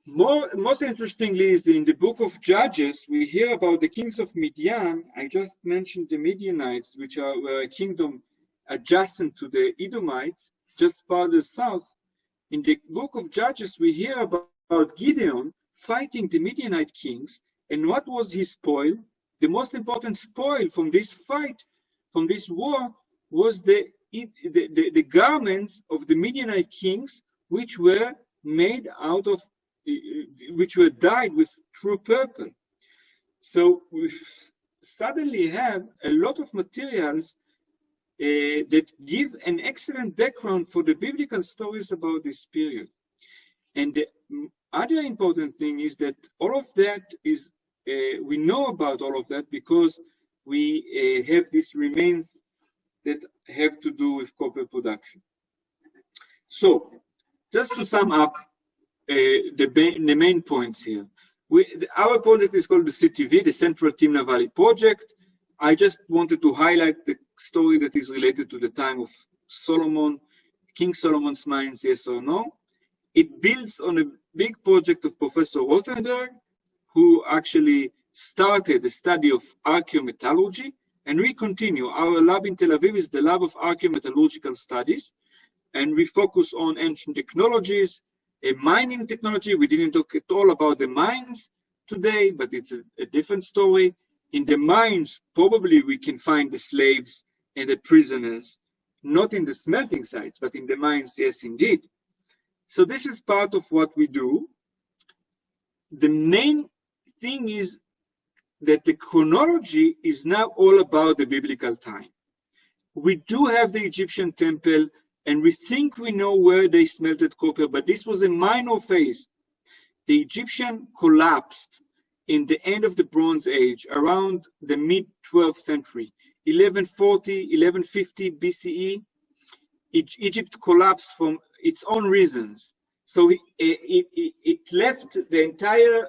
S4: Most interestingly is that in the book of Judges, we hear about the kings of Midian. I just mentioned the Midianites, which were a kingdom adjacent to the Edomites, just farther south. In the book of Judges, we hear about Gideon fighting the Midianite kings, and what was his spoil? The most important spoil from this fight, from this war, was the garments of the Midianite kings, which were made out of, which were dyed with true purple. So we suddenly have a lot of materials that give an excellent background for the biblical stories about this period. And the other important thing is that all of that is, we know about all of that because we have these remains that have to do with copper production. So, just to sum up the main points here. Our project is called the CTV, the Central Timna Valley Project. I just wanted to highlight the story that is related to the time of Solomon, King Solomon's mines, yes or no. It builds on a big project of Professor Rothenberg, who actually started the study of archaeometallurgy, and we continue. Our lab in Tel Aviv is the Lab of Archaeometallurgical Studies, and we focus on ancient technologies, mining technology. We didn't talk at all about the mines today, but it's a different story. In the mines, probably we can find the slaves and the prisoners, not in the smelting sites, but in the mines, yes, indeed. So this is part of what we do. The main thing is that the chronology is now all about the biblical time. We do have the Egyptian temple, and we think we know where they smelted copper, but this was a minor phase. The Egyptian collapsed in the end of the Bronze Age, around the mid-12th century, 1140, 1150 BCE. Egypt collapsed from its own reasons. So it left the entire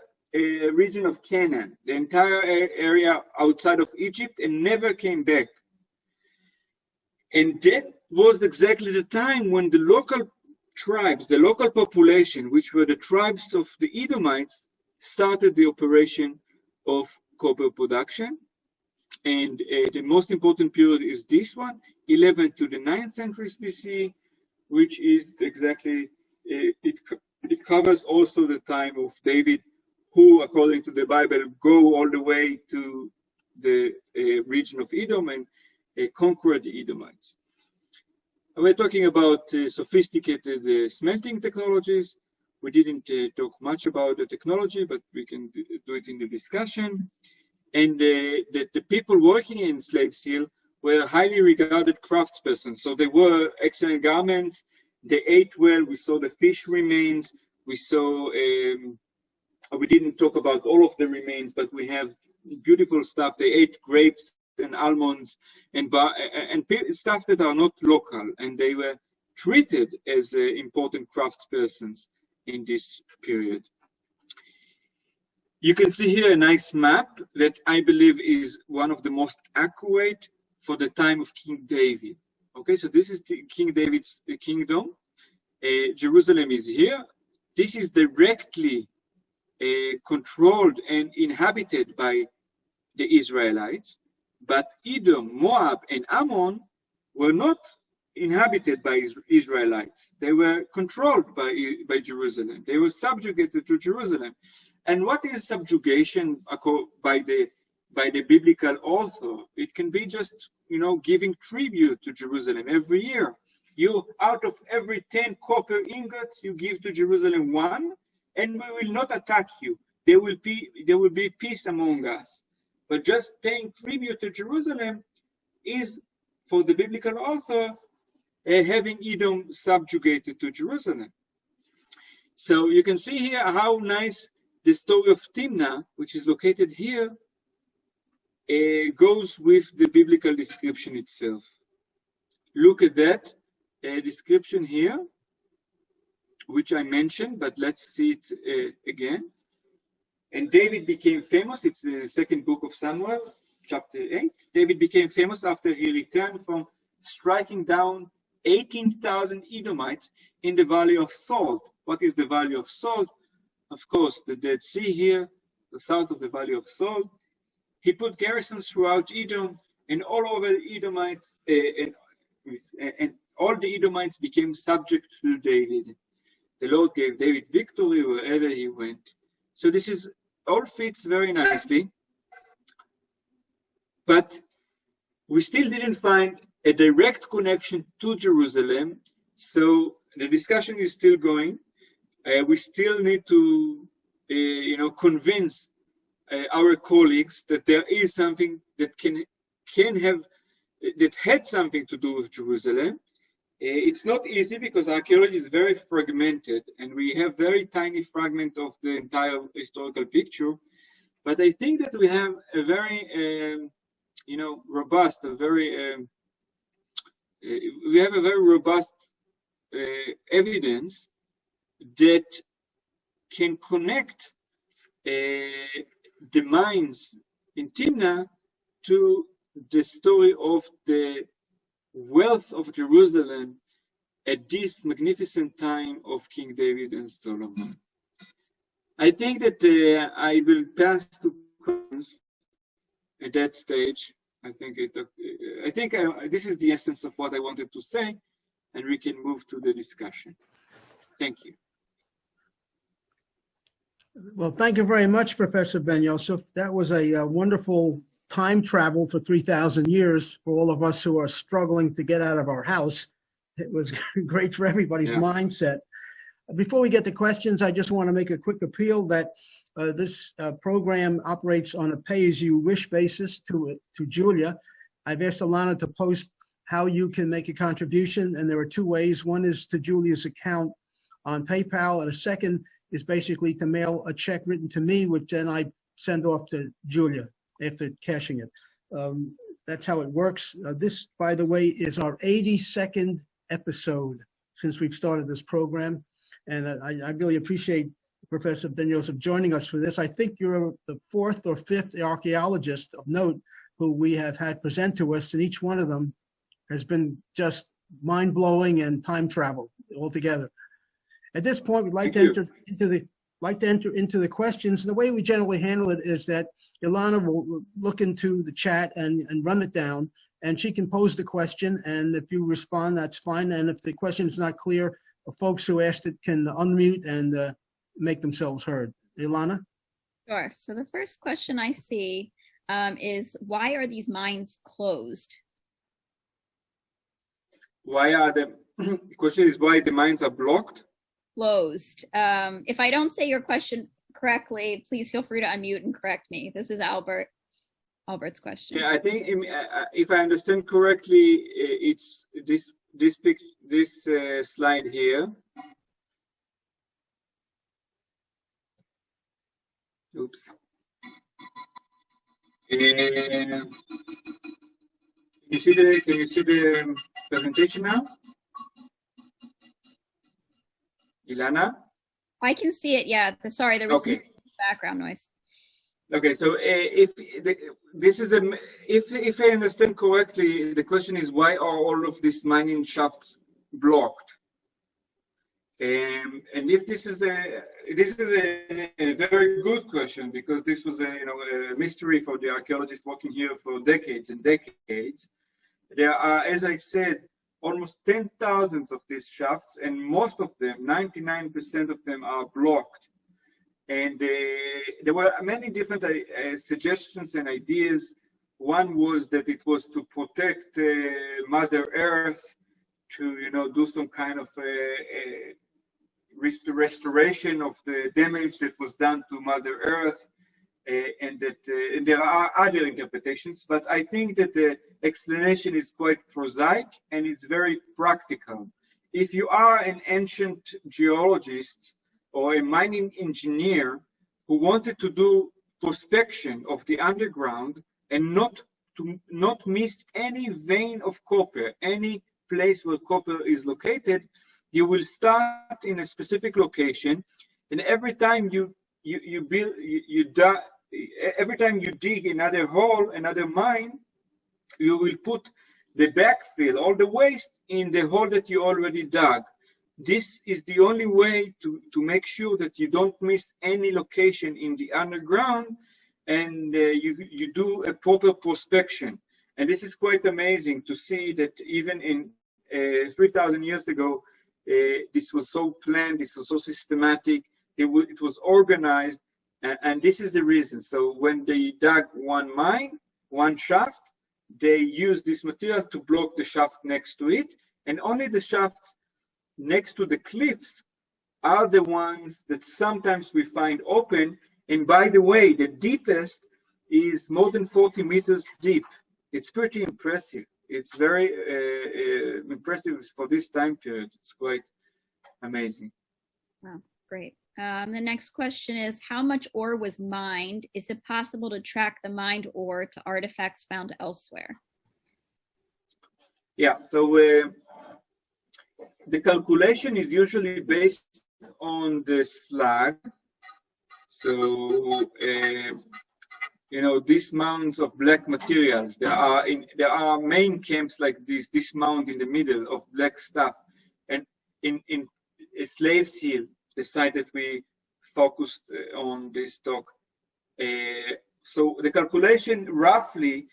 S4: region of Canaan, the entire area outside of Egypt, and never came back. And that was exactly the time when the local tribes, the local population, which were the tribes of the Edomites, started the operation of copper production. And the most important period is this one, 11th to the 9th centuries BCE, which is exactly it covers also the time of David, who, according to the Bible, go all the way to the region of Edom and conquer the Edomites. We're talking about sophisticated smelting technologies. We didn't talk much about the technology, but we can do it in the discussion. And the people working in Slaves Hill were highly regarded craftspersons. So they were excellent garments. They ate well. We saw the fish remains. We saw, we didn't talk about all of the remains, but we have beautiful stuff. They ate grapes and almonds and stuff that are not local. And they were treated as important craftspersons in this period. You can see here a nice map that I believe is one of the most accurate for the time of King David. Okay, so this is King David's kingdom. Jerusalem is here. This is directly controlled and inhabited by the Israelites, but Edom, Moab, and Ammon were not inhabited by Israelites. They were controlled by Jerusalem. They were subjugated to Jerusalem. And what is subjugation by the biblical author? It can be just, giving tribute to Jerusalem every year. You, out of every 10 copper ingots, you give to Jerusalem 1, and we will not attack you. There will be peace among us. But just paying tribute to Jerusalem is, for the biblical author, having Edom subjugated to Jerusalem. So you can see here how nice the story of Timna, which is located here, goes with the biblical description itself. Look at that description here, which I mentioned, but let's see it again. And David became famous. It's the second book of Samuel, chapter 8. David became famous after he returned from striking down 18,000 Edomites in the Valley of Salt. What is the Valley of Salt? Of course, the Dead Sea here, the south of the Valley of Salt. He put garrisons throughout Edom, and all over the Edomites, and all the Edomites became subject to David. The Lord gave David victory wherever he went. So this is all fits very nicely, but we still didn't find a direct connection to Jerusalem. So the discussion is still going. We still need to, convince our colleagues that there is something that that had something to do with Jerusalem. It's not easy because archaeology is very fragmented, and we have very tiny fragment of the entire historical picture. But I think that we have a very, robust, we have a very robust evidence that can connect the mines in Timna to the story of the wealth of Jerusalem at this magnificent time of King David and Solomon. I think that I will pass to questions at that stage. I think this is the essence of what I wanted to say, and we can move to the discussion. Thank you.
S3: Well, thank you very much, Professor Ben-Yosef. That was a wonderful time travel for 3,000 years for all of us who are struggling to get out of our house. It was great for everybody's mindset. Before we get to questions, I just want to make a quick appeal that this program operates on a pay-as-you-wish basis to Julia. I've asked Alana to post how you can make a contribution, and there are two ways. One is to Julia's account on PayPal, and a second is basically to mail a check written to me, which then I send off to Julia after cashing it. That's how it works. This, by the way, is our 82nd episode since we've started this program. And I really appreciate Professor Ben-Yosef joining us for this. I think you're the fourth or fifth archaeologist of note who we have had present to us, and each one of them has been just mind-blowing and time travel altogether. At this point, we'd like to enter into the questions. And the way we generally handle it is that Ilana will look into the chat and run it down, and she can pose the question. And if you respond, that's fine. And if the question is not clear, folks who asked it can unmute and make themselves heard. Ilana?
S2: Sure. So the first question I see is, why are these mines closed?
S4: Why are the question is why the mines are blocked?
S2: Closed. If I don't say your question correctly, please feel free to unmute and correct me. This is Albert's question.
S4: Yeah, I think if I understand correctly, it's this slide here. Oops. Can you see the presentation now? Ilana?
S2: I can see it, yeah. Sorry, there was some
S4: Okay.
S2: background noise.
S4: Okay, so if I understand correctly, the question is why are all of these mining shafts blocked? And if this is a very good question, because this was a mystery for the archaeologists working here for decades and decades. There are, as I said, almost 10,000 of these shafts, and most of them, 99% of them, are blocked. And there were many different suggestions and ideas. One was that it was to protect Mother Earth, to do some kind of restoration of the damage that was done to Mother Earth, and that there are other interpretations. But I think that the explanation is quite prosaic and it's very practical. If you are an ancient geologist or a mining engineer who wanted to do prospection of the underground and not miss any vein of copper, any place where copper is located, you will start in a specific location, and every time every time you dig another hole, another mine, you will put the backfill, all the waste, in the hole that you already dug. This is the only way to make sure that you don't miss any location in the underground, and you do a proper prospection. And this is quite amazing to see that even in 3,000 years ago, this was so planned, this was so systematic, it was organized, and this is the reason. So when they dug one mine, one shaft, they used this material to block the shaft next to it, and only the shafts next to the cliffs are the ones that sometimes we find open. And by the way, the deepest is more than 40 meters deep. It's pretty impressive. It's very impressive for this time period. It's quite amazing.
S2: Wow, great. The next question is, how much ore was mined? Is it possible to track the mined ore to artifacts found elsewhere?
S4: Yeah, so the calculation is usually based on the slag. So, these mounds of black materials, there are main camps like this mound in the middle of black stuff. And in Slaves Hill, the site that we focused on this talk. So the calculation roughly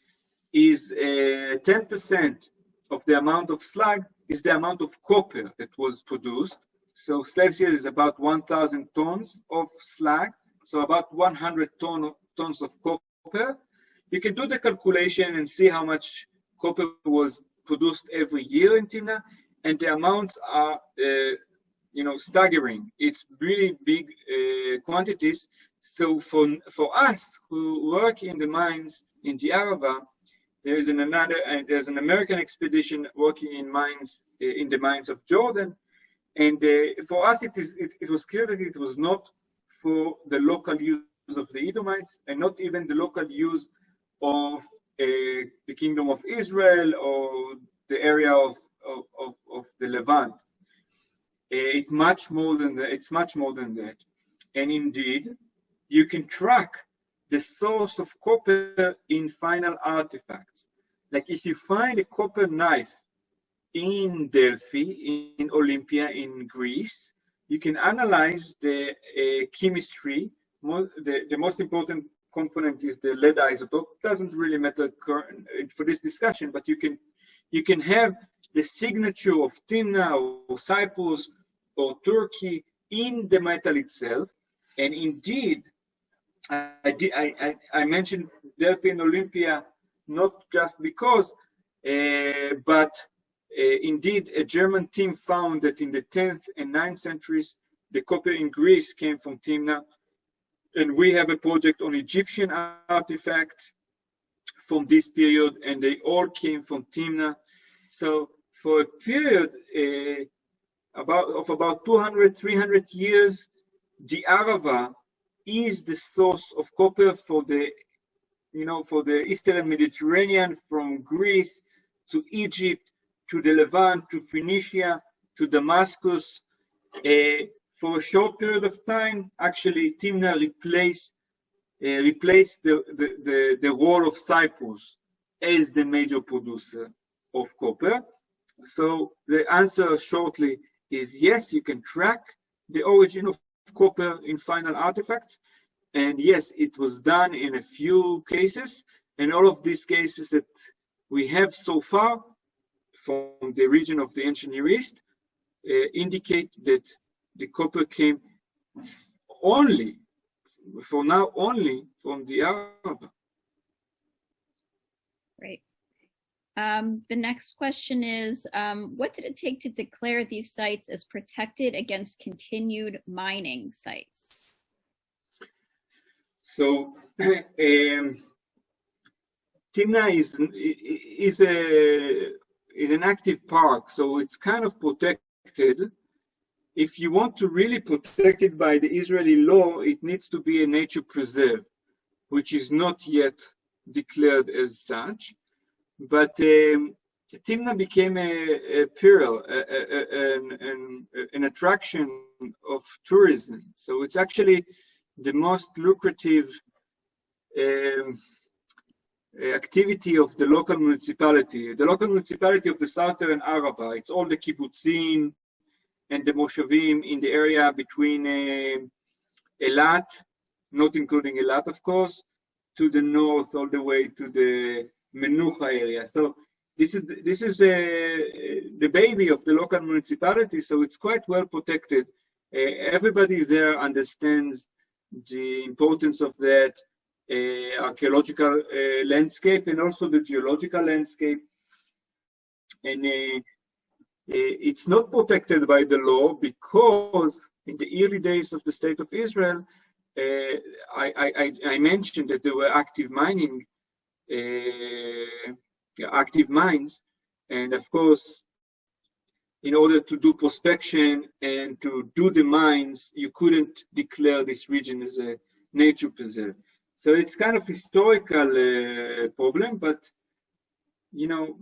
S4: is 10% of the amount of slag is the amount of copper that was produced. So Slaves Hill is about 1,000 tons of slag, so about 100 tons of copper. You can do the calculation and see how much copper was produced every year in Timna, and the amounts are staggering. It's really big quantities. So for us who work in the mines in the Arava, there's an American expedition working in mines in the mines of Jordan, and for us it was clear that it was not for the local use of the Edomites, and not even the local use of the Kingdom of Israel or the area of the Levant. It's much more than that. And indeed, you can track the source of copper in final artifacts. Like if you find a copper knife in Delphi, in Olympia, in Greece, you can analyze the chemistry. The most important component is the lead isotope. Doesn't really matter for this discussion, but you can have the signature of Timna or Cyprus or Turkey in the metal itself. And indeed, I mentioned Delphi and Olympia not just because, but indeed a German team found that in the 10th and 9th centuries, the copper in Greece came from Timna. And we have a project on Egyptian artifacts from this period, and they all came from Timna. So for a period of about 200, 300 years, the Arava is the source of copper for the, for the Eastern Mediterranean, from Greece to Egypt, to the Levant, to Phoenicia, to Damascus. For a short period of time, actually, Timna replaced the role of Cyprus as the major producer of copper. So the answer shortly is yes, you can track the origin of copper in final artifacts. And yes, it was done in a few cases. And all of these cases that we have so far from the region of the ancient Near East indicate that the copper came only, for now, only from the Arava.
S2: Great. The next question is, what did it take to declare these sites as protected against continued mining sites?
S4: So, Timna is an active park, so it's kind of protected. If you want to really protect it by the Israeli law, it needs to be a nature preserve, which is not yet declared as such. But Timna became a peril, an attraction of tourism. So it's actually the most lucrative activity of the local municipality. The local municipality of the southern Araba, it's all the kibbutzim and the moshavim in the area between Eilat, not including Eilat, of course, to the north all the way to the Menucha area. So this is the baby of the local municipality, so it's quite well protected. Everybody there understands the importance of that archaeological landscape and also the geological landscape. And it's not protected by the law because in the early days of the State of Israel, I mentioned that there were active mining, active mines, and of course, in order to do prospection and to do the mines, you couldn't declare this region as a nature preserve. So it's kind of historical problem, but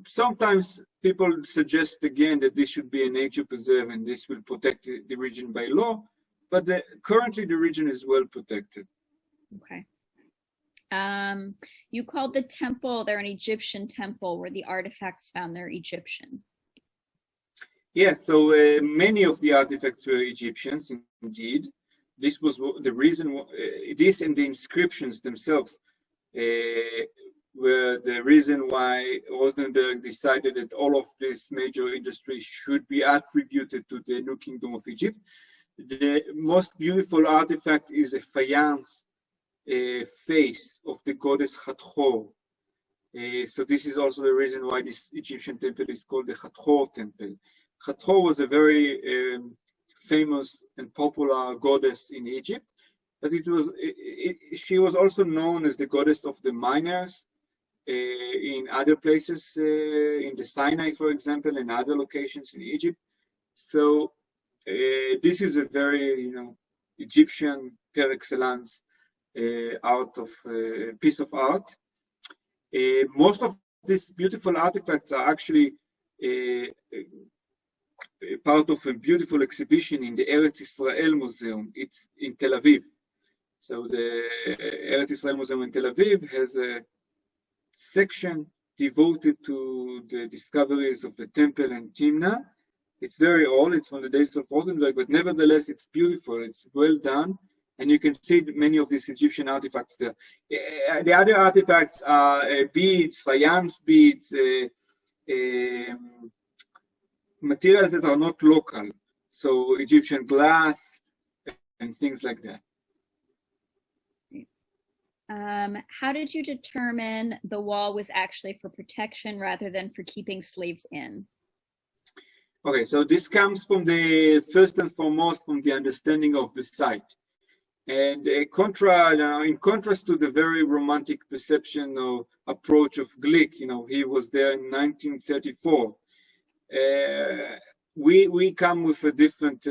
S4: sometimes people suggest again that this should be a nature preserve and this will protect the region by law, but currently the region is well protected.
S2: Okay. You called the temple there an Egyptian temple where the artifacts found they're Egyptian.
S4: Yes, so many of the artifacts were Egyptians, indeed. This was the reason, this and the inscriptions themselves were the reason why Rosenberg decided that all of this major industry should be attributed to the New Kingdom of Egypt. The most beautiful artifact is a faience face of the goddess Hathor. So this is also the reason why this Egyptian temple is called the Hathor temple. Hathor was a very famous and popular goddess in Egypt, but she was also known as the goddess of the miners in other places, in the Sinai, for example, and other locations in Egypt. So this is a very, Egyptian per excellence piece of art. Most of these beautiful artifacts are actually part of a beautiful exhibition in the Erez Israel Museum. It's in Tel Aviv. So the Erez Israel Museum in Tel Aviv has a section devoted to the discoveries of the temple and Timna. It's very old, it's from the days of Rosenberg, but nevertheless it's beautiful, it's well done, and you can see many of these Egyptian artifacts there. The other artifacts are beads, faience beads, materials that are not local. so Egyptian glass and things like that.
S2: How did you determine the wall was actually for protection rather than for keeping slaves in?
S4: Okay, so this comes from the first and foremost from the understanding of the site. And in contrast to the very romantic perception or approach of Glick, he was there in 1934. We come with a different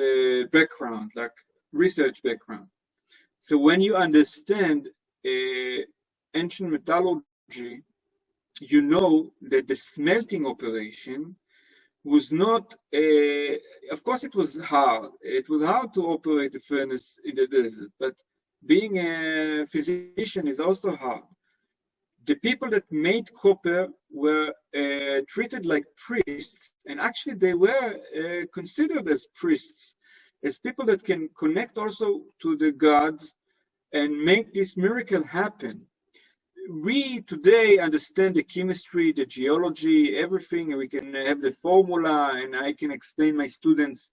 S4: background, like research background. So when you understand ancient metallurgy, you know that the smelting operation was not, of course it was hard. It was hard to operate a furnace in the desert, but being a physician is also hard. The people that made copper were treated like priests, and actually they were considered as priests, as people that can connect also to the gods and make this miracle happen. We today understand the chemistry, the geology, everything, and we can have the formula, and I can explain my students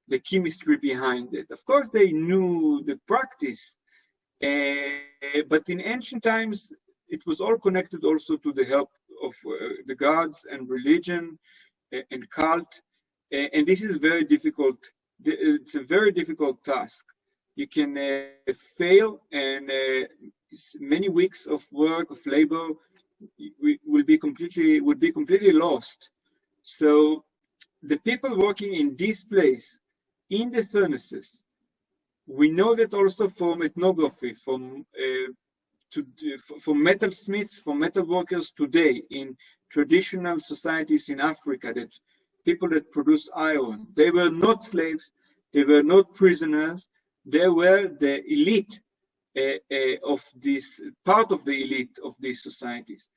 S4: the chemistry behind it. Of course, they knew the practice, but in ancient times, it was all connected also to the help of the gods and religion and cult, and this is very difficult. It's a very difficult task. You can fail, and many weeks of work, of labor, would be completely lost. So the people working in this place, in the furnaces, we know that also from ethnography, from metalsmiths, from metal workers today in traditional societies in Africa, that people that produce iron, they were not slaves, they were not prisoners, they were the elite of this, part of the elite of these societies.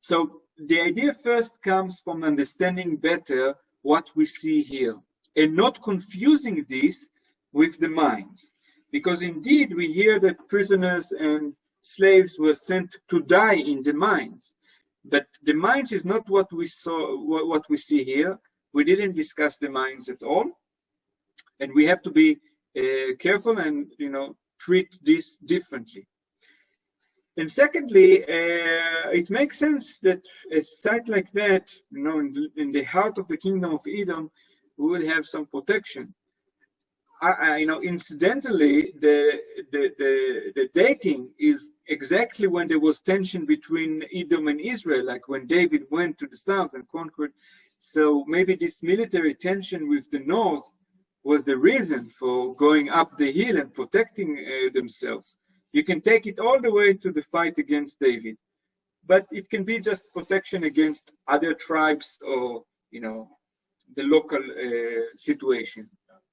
S4: So the idea first comes from understanding better what we see here and not confusing this with the mines. Because indeed we hear that prisoners and slaves were sent to die in the mines. But the mines is not what we saw, what we see here. We didn't discuss the mines at all. And we have to be careful and treat this differently. And secondly, it makes sense that a site like that, in the heart of the kingdom of Edom, we will have some protection. Incidentally, the dating is exactly when there was tension between Edom and Israel, like when David went to the south and conquered. So maybe this military tension with the north was the reason for going up the hill and protecting themselves. You can take it all the way to the fight against David, but it can be just protection against other tribes or, the local situation.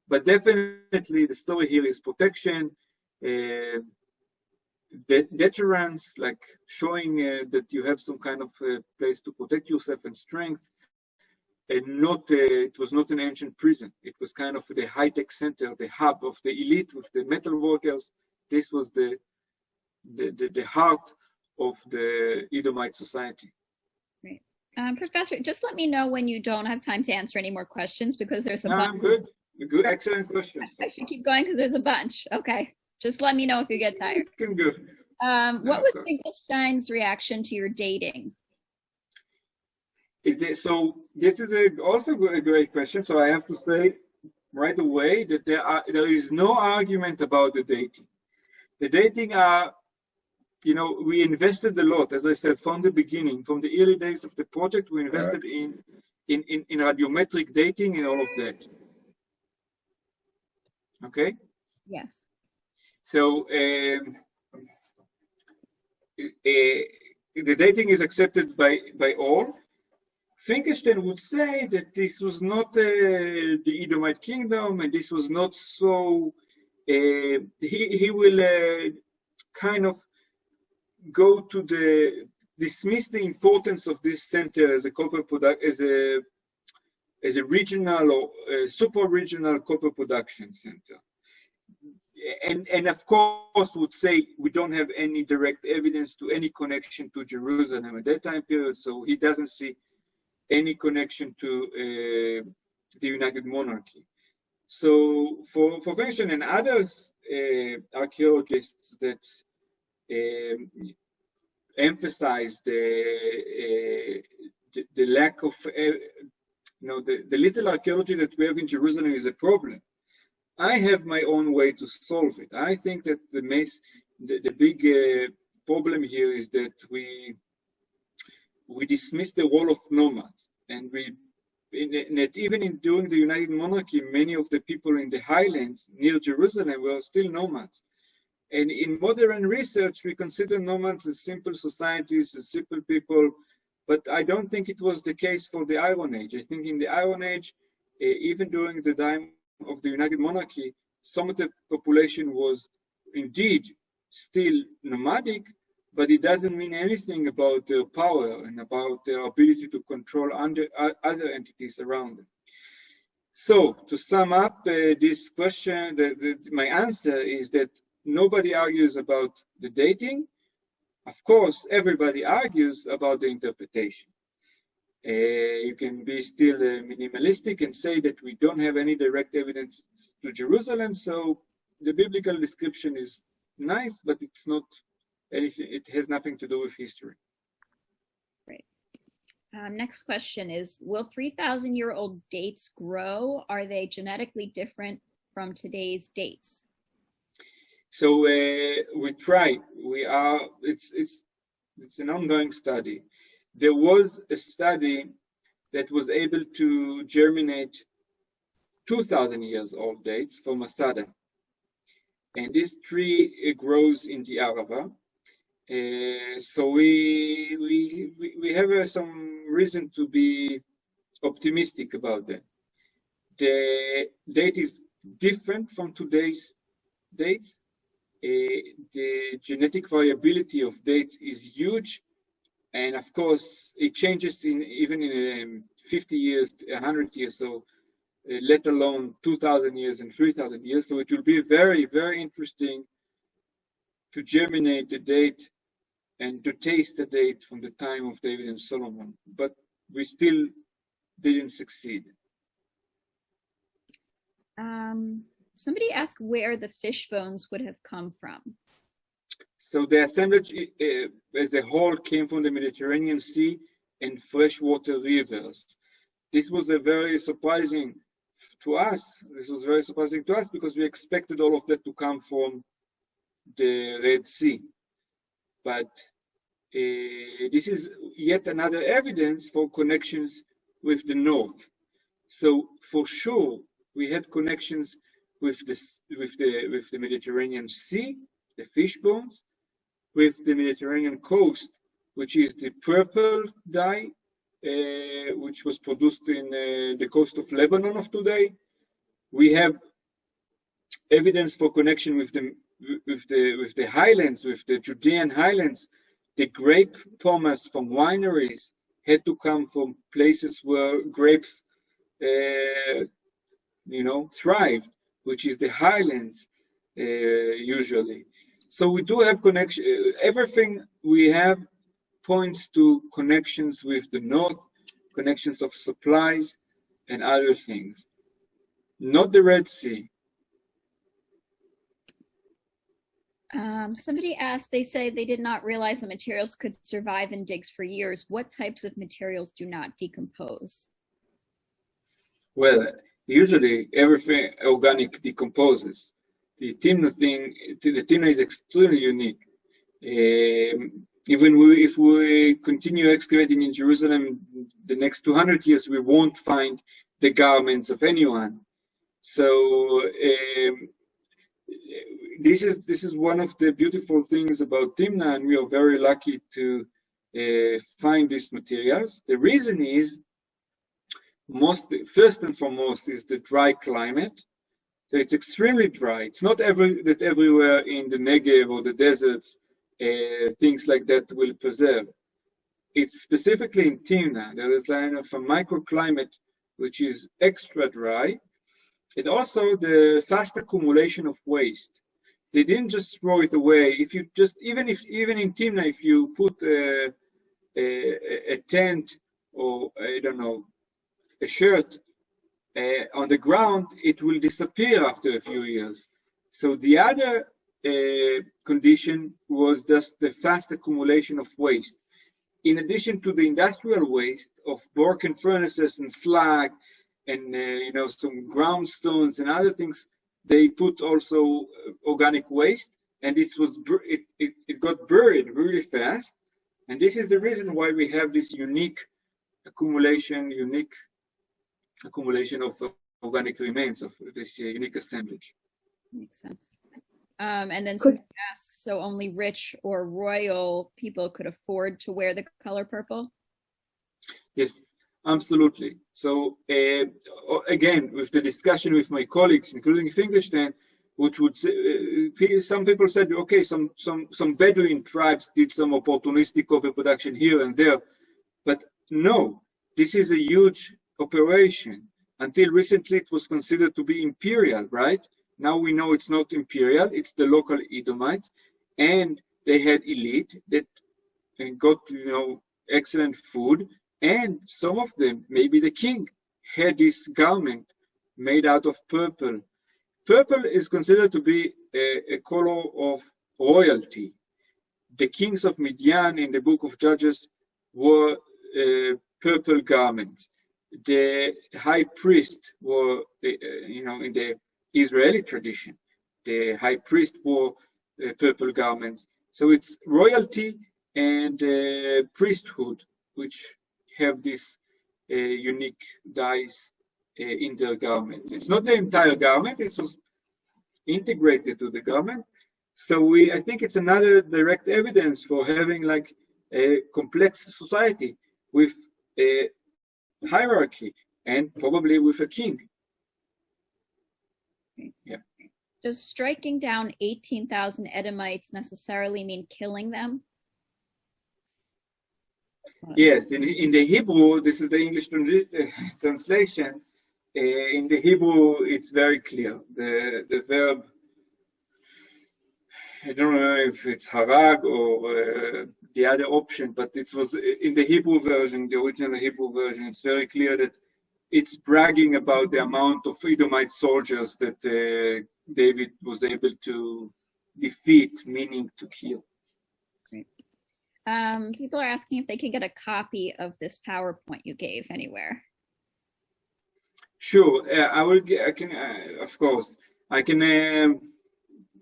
S4: But definitely the story here is protection, deterrence, like showing that you have some kind of place to protect yourself and strength. And it was not an ancient prison. It was kind of the high-tech center, the hub of the elite with the metal workers. This was the heart of the Edomite society.
S2: Great. Professor, just let me know when you don't have time to answer any more questions, because there's a bunch.
S4: I'm good. Good, excellent questions.
S2: I should keep going because there's a bunch. Okay. Just let me know if you get tired.
S4: You can go.
S2: What was Finkelstein's reaction to your dating?
S4: So this is also a great question. So I have to say right away that there is no argument about the dating. The dating we invested a lot, as I said, from the beginning, from the early days of the project, we invested in radiometric dating and all of that. Okay?
S2: Yes.
S4: So the dating is accepted by all. Finkelstein would say that this was not the Edomite kingdom, and this was not so. He will kind of go to dismiss the importance of this center as a copper product, as a regional or super regional copper production center. And of course would say we don't have any direct evidence to any connection to Jerusalem at that time period, so he doesn't see any connection to the United Monarchy. So for Ben-Yosef and other archaeologists that emphasize the lack of, the little archaeology that we have in Jerusalem is a problem. I have my own way to solve it. I think that the big problem here is that we dismiss the role of nomads, and even during the United Monarchy, many of the people in the highlands near Jerusalem were still nomads. And in modern research, we consider nomads as simple societies, as simple people, but I don't think it was the case for the Iron Age. I think in the Iron Age, even during the time of the United Monarchy, some of the population was indeed still nomadic, but it doesn't mean anything about their power and about their ability to control other entities around them. So to sum up this question, my answer is that nobody argues about the dating. Of course, everybody argues about the interpretation. You can be still minimalistic and say that we don't have any direct evidence to Jerusalem, so the biblical description is nice, but it's not anything, it has nothing to do with history.
S2: Great. Next question is, will 3,000-year-old dates grow? Are they genetically different from today's dates?
S4: So we try. It's an ongoing study. There was a study that was able to germinate 2,000 years old dates for Masada. And this tree grows in the Arava. So we have some reason to be optimistic about that. The date is different from today's dates. The genetic variability of dates is huge, and of course it changes even in 50 years, 100 years, so let alone 2,000 years and 3,000 years. So it will be very, very interesting to germinate the date and to taste the date from the time of David and Solomon, but we still didn't succeed.
S2: Somebody asked where the fish bones would have come from.
S4: So the assemblage as a whole came from the Mediterranean Sea and freshwater rivers. This was very surprising to us. This was very surprising to us because we expected all of that to come from the Red Sea. But this is yet another evidence for connections with the north. So for sure, we had connections with the Mediterranean Sea, the fish bones, with the Mediterranean coast, which is the purple dye, which was produced in the coast of Lebanon of today. We have evidence for connection with the highlands, with the Judean highlands. The grape pomace from wineries had to come from places where grapes, thrived, which is the highlands usually. So we do have connection. Everything we have points to connections with the north, connections of supplies and other things. Not the Red Sea.
S2: Somebody asked, they say they did not realize the materials could survive in digs for years. What types of materials do not decompose?
S4: Well, usually everything organic decomposes. The Timna is extremely unique. Even if we continue excavating in Jerusalem the next 200 years, we won't find the garments of anyone. So this is one of the beautiful things about Timna, and we are very lucky to find these materials. The reason is, first and foremost, is the dry climate. So it's extremely dry. It's not that everywhere in the Negev or the deserts things like that will preserve. It's specifically in Timna. There is a microclimate which is extra dry, and also the fast accumulation of waste. They didn't just throw it away. If you just even in Timna, if you put a tent or I don't know, a shirt on the ground, it will disappear after a few years. So the other condition was just the fast accumulation of waste. In addition to the industrial waste of broken furnaces and slag and some ground stones and other things, they put also organic waste, and it got buried really fast. And this is the reason why we have this unique accumulation of organic remains, of this unique assemblage.
S2: Makes sense. And then someone asks, so only rich or royal people could afford to wear the color purple?
S4: Yes, absolutely. So again, with the discussion with my colleagues, including Finkelstein, which would say, some people said, okay, some Bedouin tribes did some opportunistic copper production here and there, but no, this is a huge operation. Until recently, it was considered to be imperial, right? Now we know it's not imperial, it's the local Edomites, and they had elite that got, excellent food, and some of them, maybe the king, had this garment made out of purple. Purple is considered to be a color of royalty. The kings of Midian in the book of Judges wore purple garments. The high priest wore, in the Israeli tradition, the high priest wore purple garments. So it's royalty and priesthood which have this unique dyes in their garment. It's not the entire garment, it was integrated to the garment. So I think it's another direct evidence for having like a complex society with a hierarchy and probably with a king. Yeah.
S2: Does striking down 18,000 Edomites necessarily mean killing them?
S4: Yes, in the Hebrew, this is the English translation. In the Hebrew, it's very clear. The verb, I don't know if it's harag or the other option, but it was in the Hebrew version, the original Hebrew version, it's very clear that it's bragging about the amount of Edomite soldiers that David was able to defeat, meaning to kill.
S2: Great. People are asking if they can get a copy of this PowerPoint you gave anywhere.
S4: Sure, I can, of course, I can,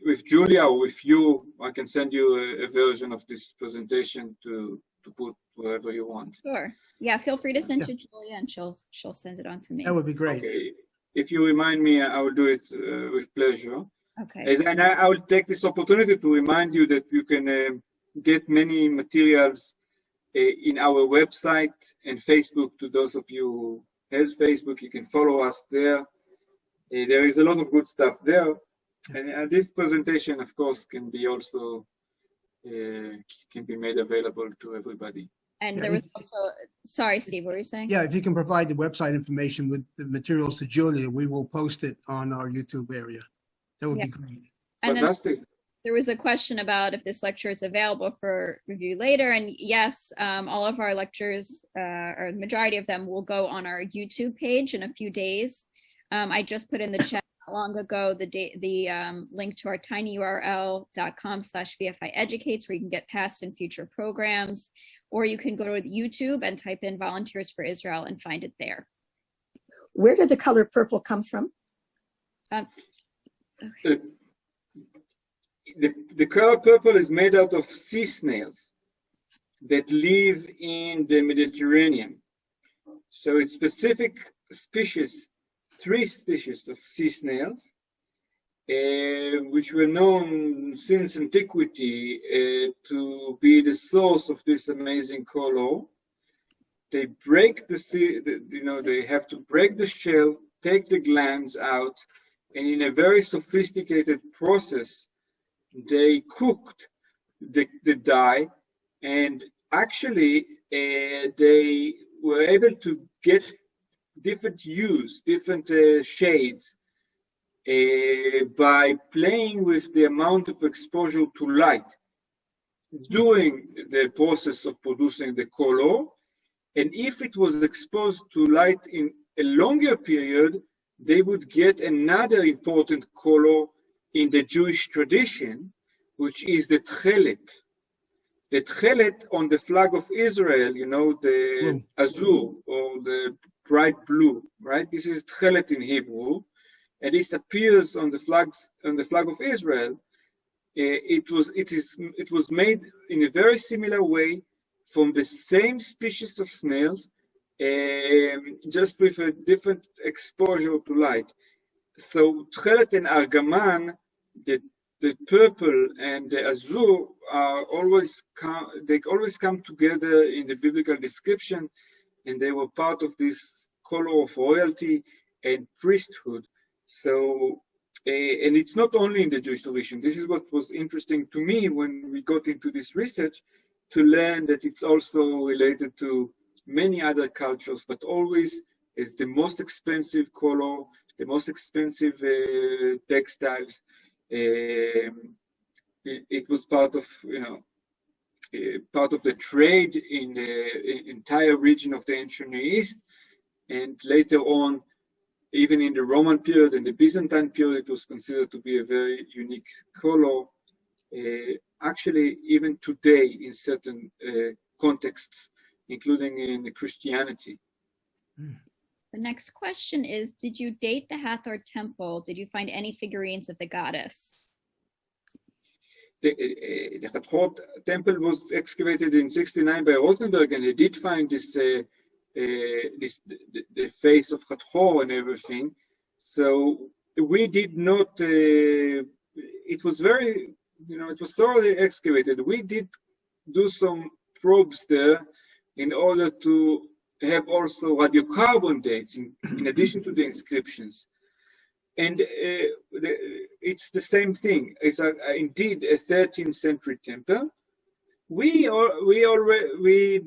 S4: with Julia or with you, I can send you a version of this presentation to put wherever you want.
S2: Sure. Yeah, feel free to send to Julia and she'll send it on to me.
S3: That would be great.
S4: Okay. If you remind me, I will do it with pleasure.
S2: Okay.
S4: And I will take this opportunity to remind you that you can get many materials in our website and Facebook. To those of you who has Facebook, you can follow us there. There is a lot of good stuff there. And this presentation, of course, can be also can be made available to everybody.
S2: And there was also, sorry, Steve, what were you saying?
S3: Yeah, if you can provide the website information with the materials to Julia, we will post it on our YouTube area. That would be great.
S2: And
S4: fantastic.
S2: There was a question about if this lecture is available for review later. And yes, all of our lectures, or the majority of them, will go on our YouTube page in a few days. I just put in the chat not long ago the link to our tinyurl.com/VFIeducates, where you can get past and future programs, or you can go to YouTube and type in Volunteers for Israel and find it there.
S5: Where did the color purple come from?
S2: Okay.
S4: The color purple is made out of sea snails that live in the Mediterranean. So it's specific species, 3 species of sea snails, which were known since antiquity to be the source of this amazing color. They break they have to break the shell, take the glands out, and in a very sophisticated process, they cooked the dye, and actually they were able to get different hues, different shades by playing with the amount of exposure to light during the process of producing the color. And if it was exposed to light in a longer period, they would get another important color in the Jewish tradition, which is the tchelet. The tchelet on the flag of Israel, you know, the
S3: Blue.
S4: azur or the bright blue, right? This is tchelet in Hebrew, and this appears on the flag of Israel. It was made in a very similar way from the same species of snails, just with a different exposure to light. So tchelet and argaman, the purple and the azure are always come together in the biblical description, and they were part of this color of royalty and priesthood. So, and it's not only in the Jewish tradition. This is what was interesting to me when we got into this research, to learn that it's also related to many other cultures, but always as the most expensive color, the most expensive textiles. It was part of, part of the trade in the entire region of the ancient Near East, and later on, even in the Roman period and the Byzantine period, it was considered to be a very unique color. Actually, even today, in certain contexts, including in Christianity.
S2: The next question is, did you date the Hathor temple? Did you find any figurines of the goddess?
S4: The Hathor temple was excavated in '69 by Rothenberg, and they did find this, the face of Hathor and everything. So we did not, it was very, it was thoroughly excavated. We did do some probes there in order to have also radiocarbon dates in addition to the inscriptions. And it's the same thing. It's indeed a 13th century temple. The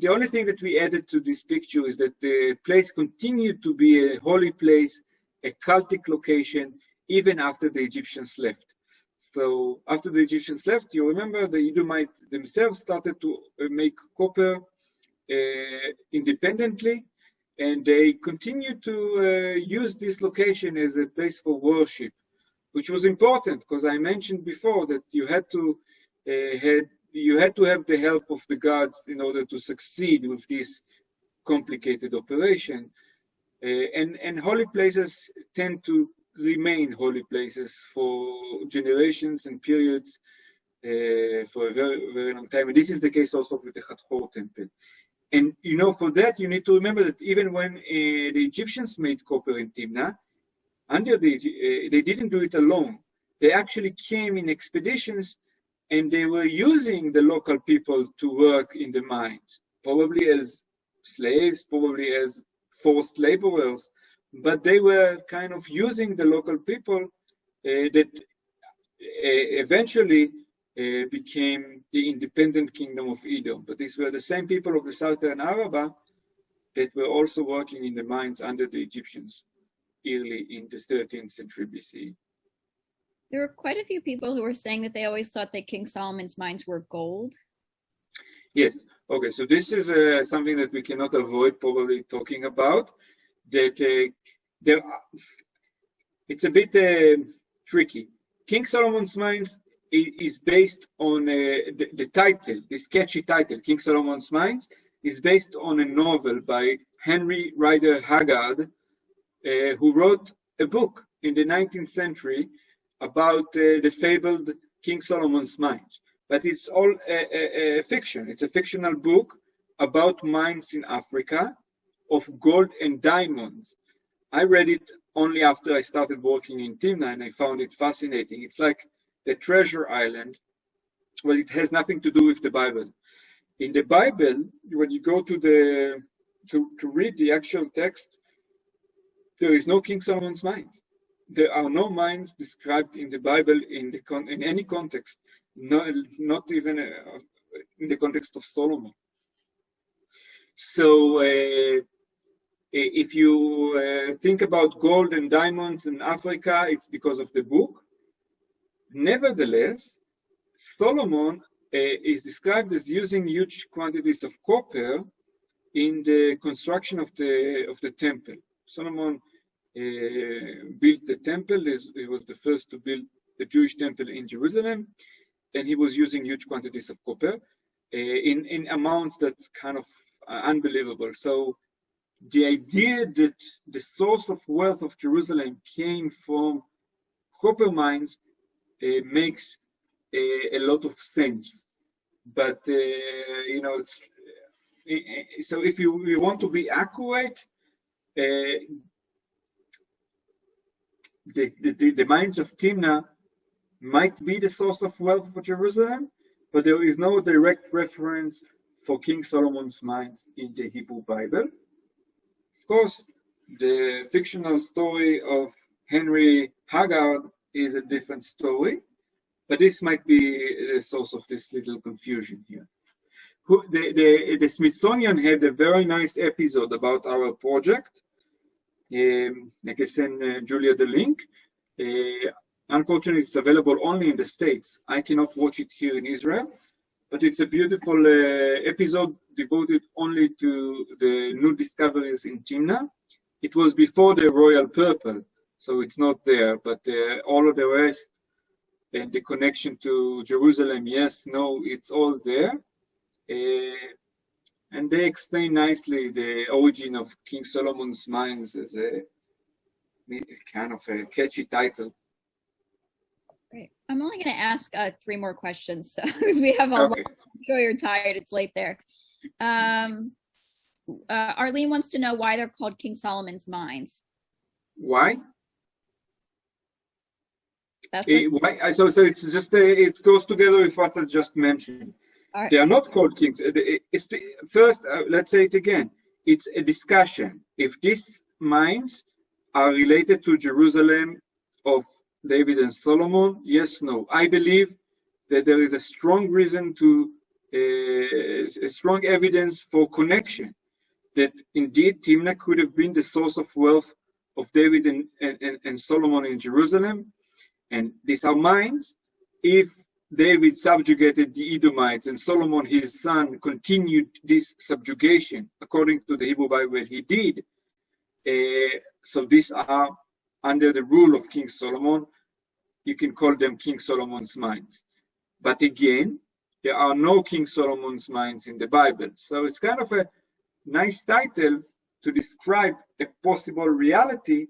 S4: only thing that we added to this picture is that the place continued to be a holy place, a cultic location, even after the Egyptians left. So after the Egyptians left, you remember the Edomites themselves started to make copper independently, and they continued to use this location as a place for worship, which was important because I mentioned before that you had to have the help of the gods in order to succeed with this complicated operation. And holy places tend to remain holy places for generations and periods for a very, very long time. And this is the case also with the Hathor temple. And for that, you need to remember that even when the Egyptians made copper in Timna, they didn't do it alone. They actually came in expeditions, and they were using the local people to work in the mines, probably as slaves, probably as forced laborers, but they were kind of using the local people that eventually became the independent kingdom of Edom. But these were the same people of the southern Arabah that were also working in the mines under the Egyptians early in the 13th century BCE.
S2: There were quite a few people who were saying that they always thought that King Solomon's mines were gold.
S4: Yes. Okay. So this is something that we cannot avoid probably talking about. That it's a bit tricky. King Solomon's mines is based on the title, this catchy title, King Solomon's Mines, is based on a novel by Henry Rider Haggard, who wrote a book in the 19th century about the fabled King Solomon's mines. But it's all a fiction. It's a fictional book about mines in Africa of gold and diamonds. I read it only after I started working in Timna, and I found it fascinating. It's like the treasure island. Well, it has nothing to do with the Bible. In the Bible, when you go to read the actual text, there is no King Solomon's mines. There are no mines described in the Bible in any context, not even in the context of Solomon. So if you think about gold and diamonds in Africa, it's because of the book. Nevertheless, Solomon is described as using huge quantities of copper in the construction of the temple. Solomon built the temple. He was the first to build the Jewish temple in Jerusalem, and he was using huge quantities of copper in amounts that's kind of unbelievable. So the idea that the source of wealth of Jerusalem came from copper mines makes a lot of sense. But you know, so if we want to be accurate, the mines of Timna might be the source of wealth for Jerusalem, but there is no direct reference for King Solomon's mines in the Hebrew Bible. Of course, the fictional story of Henry Haggard is a different story, but this might be the source of this little confusion here. The Smithsonian had a very nice episode about our project. I can send Julia the link. Unfortunately, it's available only in the States. I cannot watch it here in Israel, but it's a beautiful episode devoted only to the new discoveries in Timna. It was before the Royal Purple, so it's not there, but all of the rest and the connection to Jerusalem, yes, no, it's all there. And they explain nicely the origin of King Solomon's mines as a kind of a catchy title.
S2: Great. I'm only going to ask 3 more questions, so because we have a lot. I'm sure you're tired. It's late there. Arlene wants to know why they're called King Solomon's mines.
S4: Why?
S2: That's
S4: why? So it's just it goes together with what I just mentioned.
S2: Right.
S4: They are not called kings. It's first, let's say it again. It's a discussion. If these mines are related to Jerusalem of David and Solomon, yes, no. I believe that there is a strong reason to, a strong evidence for connection, that indeed Timna could have been the source of wealth of David and Solomon in Jerusalem. And these are mines. If David subjugated the Edomites and Solomon, his son, continued this subjugation, according to the Hebrew Bible, he did. So these are under the rule of King Solomon. You can call them King Solomon's mines. But again, there are no King Solomon's mines in the Bible. So it's kind of a nice title to describe a possible reality,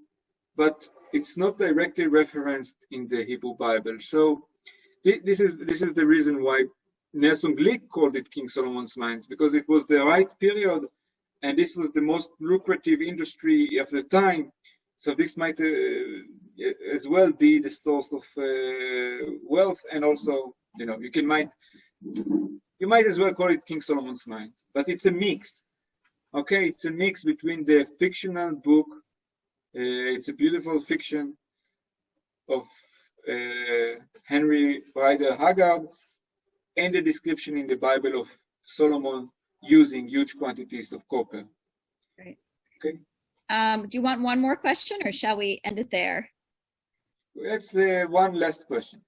S4: but it's not directly referenced in the Hebrew Bible. So this is the reason why Nelson Glick called it King Solomon's mines, because it was the right period, and this was the most lucrative industry of the time. So this might as well be the source of wealth, and also, you know, you might as well call it King Solomon's mines. But it's a mix. Okay, it's a mix between the fictional book. It's a beautiful fiction of Henry Rider Haggard, and the description in the Bible of Solomon using huge quantities of copper.
S2: Great.
S4: Okay.
S2: Do you want one more question, or shall we end it there?
S4: That's the one last question.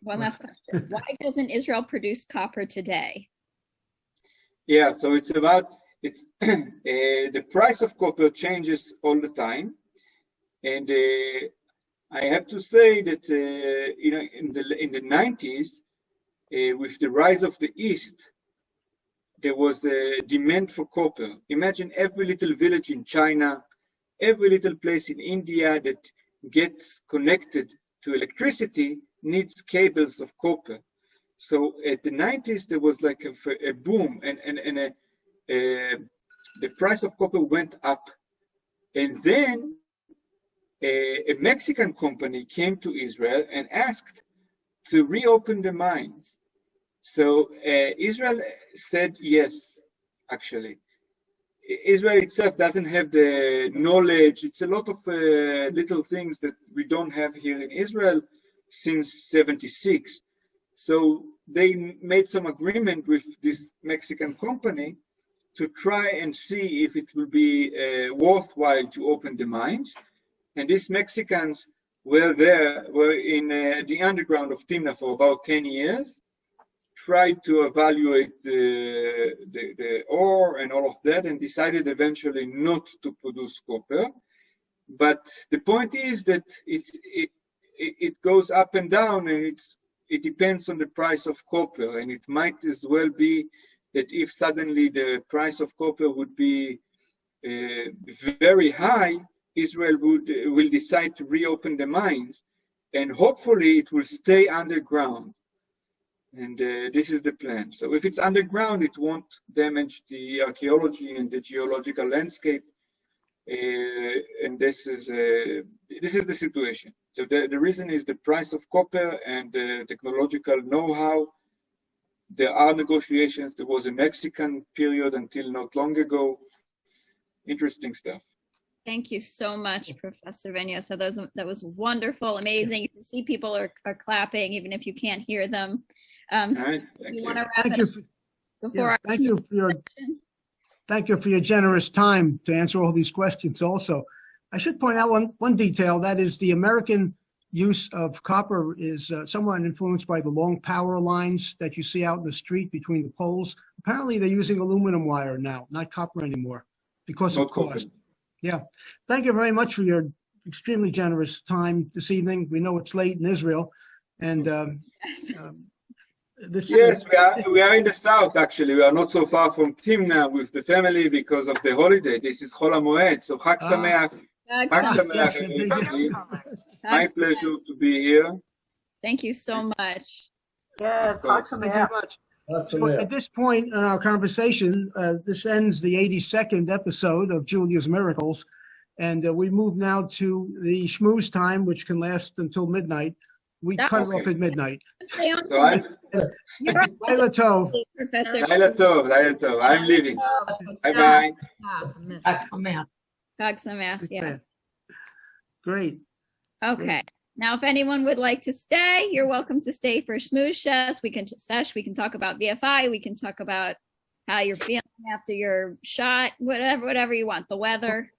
S2: One last question. Why doesn't Israel produce copper today?
S4: Yeah, so it's the price of copper changes all the time, and I have to say that you know, in the 90s, with the rise of the East, there was a demand for copper. Imagine every little village in China, every little place in India that gets connected to electricity needs cables of copper. So at the 90s, there was like a boom, and the price of copper went up. And then a Mexican company came to Israel and asked to reopen the mines. So Israel said yes, actually. Israel itself doesn't have the knowledge. It's a lot of little things that we don't have here in Israel since '76. So they made some agreement with this Mexican company to try and see if it will be worthwhile to open the mines. And these Mexicans were in the underground of Timna for about 10 years, tried to evaluate the ore and all of that, and decided eventually not to produce copper. But the point is that it goes up and down, and it depends on the price of copper, and it might as well be that if suddenly the price of copper would be very high, Israel will decide to reopen the mines, and hopefully it will stay underground. And this is the plan. So if it's underground, it won't damage the archaeology and the geological landscape. And this is the situation. So the reason is the price of copper and the technological know-how. There are negotiations. There was a Mexican period until not long ago. Interesting stuff.
S2: Thank you so much, Professor Ben-Yosef. That was wonderful, amazing. You can see people are clapping, even if you can't hear them.
S4: Right,
S2: do you want to wrap it up before our
S3: thank you for your generous time to answer all these questions also. I should point out one detail, that is the American use of copper is somewhat influenced by the long power lines that you see out in the street between the poles. Apparently they're using aluminum wire now, not copper anymore, because of cost. Yeah. Thank you very much for your extremely generous time this evening. We know it's late in Israel, and
S4: yes, we are in the south, actually. We are not so far from Timna with the family because of the holiday. This is Chol HaMoed, so Chag Sameach. Chag Sameach, everybody. My pleasure to be here.
S2: Thank you so much.
S5: Yes,
S3: Thank you very much. So at this point in our conversation, this ends the 82nd episode of Julia's Miracles, and we move now to the schmooze time, which can last until midnight. We cut it off at midnight. Laila Tov.
S4: Laila Tov. I'm leaving. Bye-bye.
S2: Chag Sameach, yeah.
S3: Great.
S2: Okay. Now, if anyone would like to stay, you're welcome to stay for schmooze chess. We can talk about BFI. We can talk about how you're feeling after your shot, whatever you want, the weather.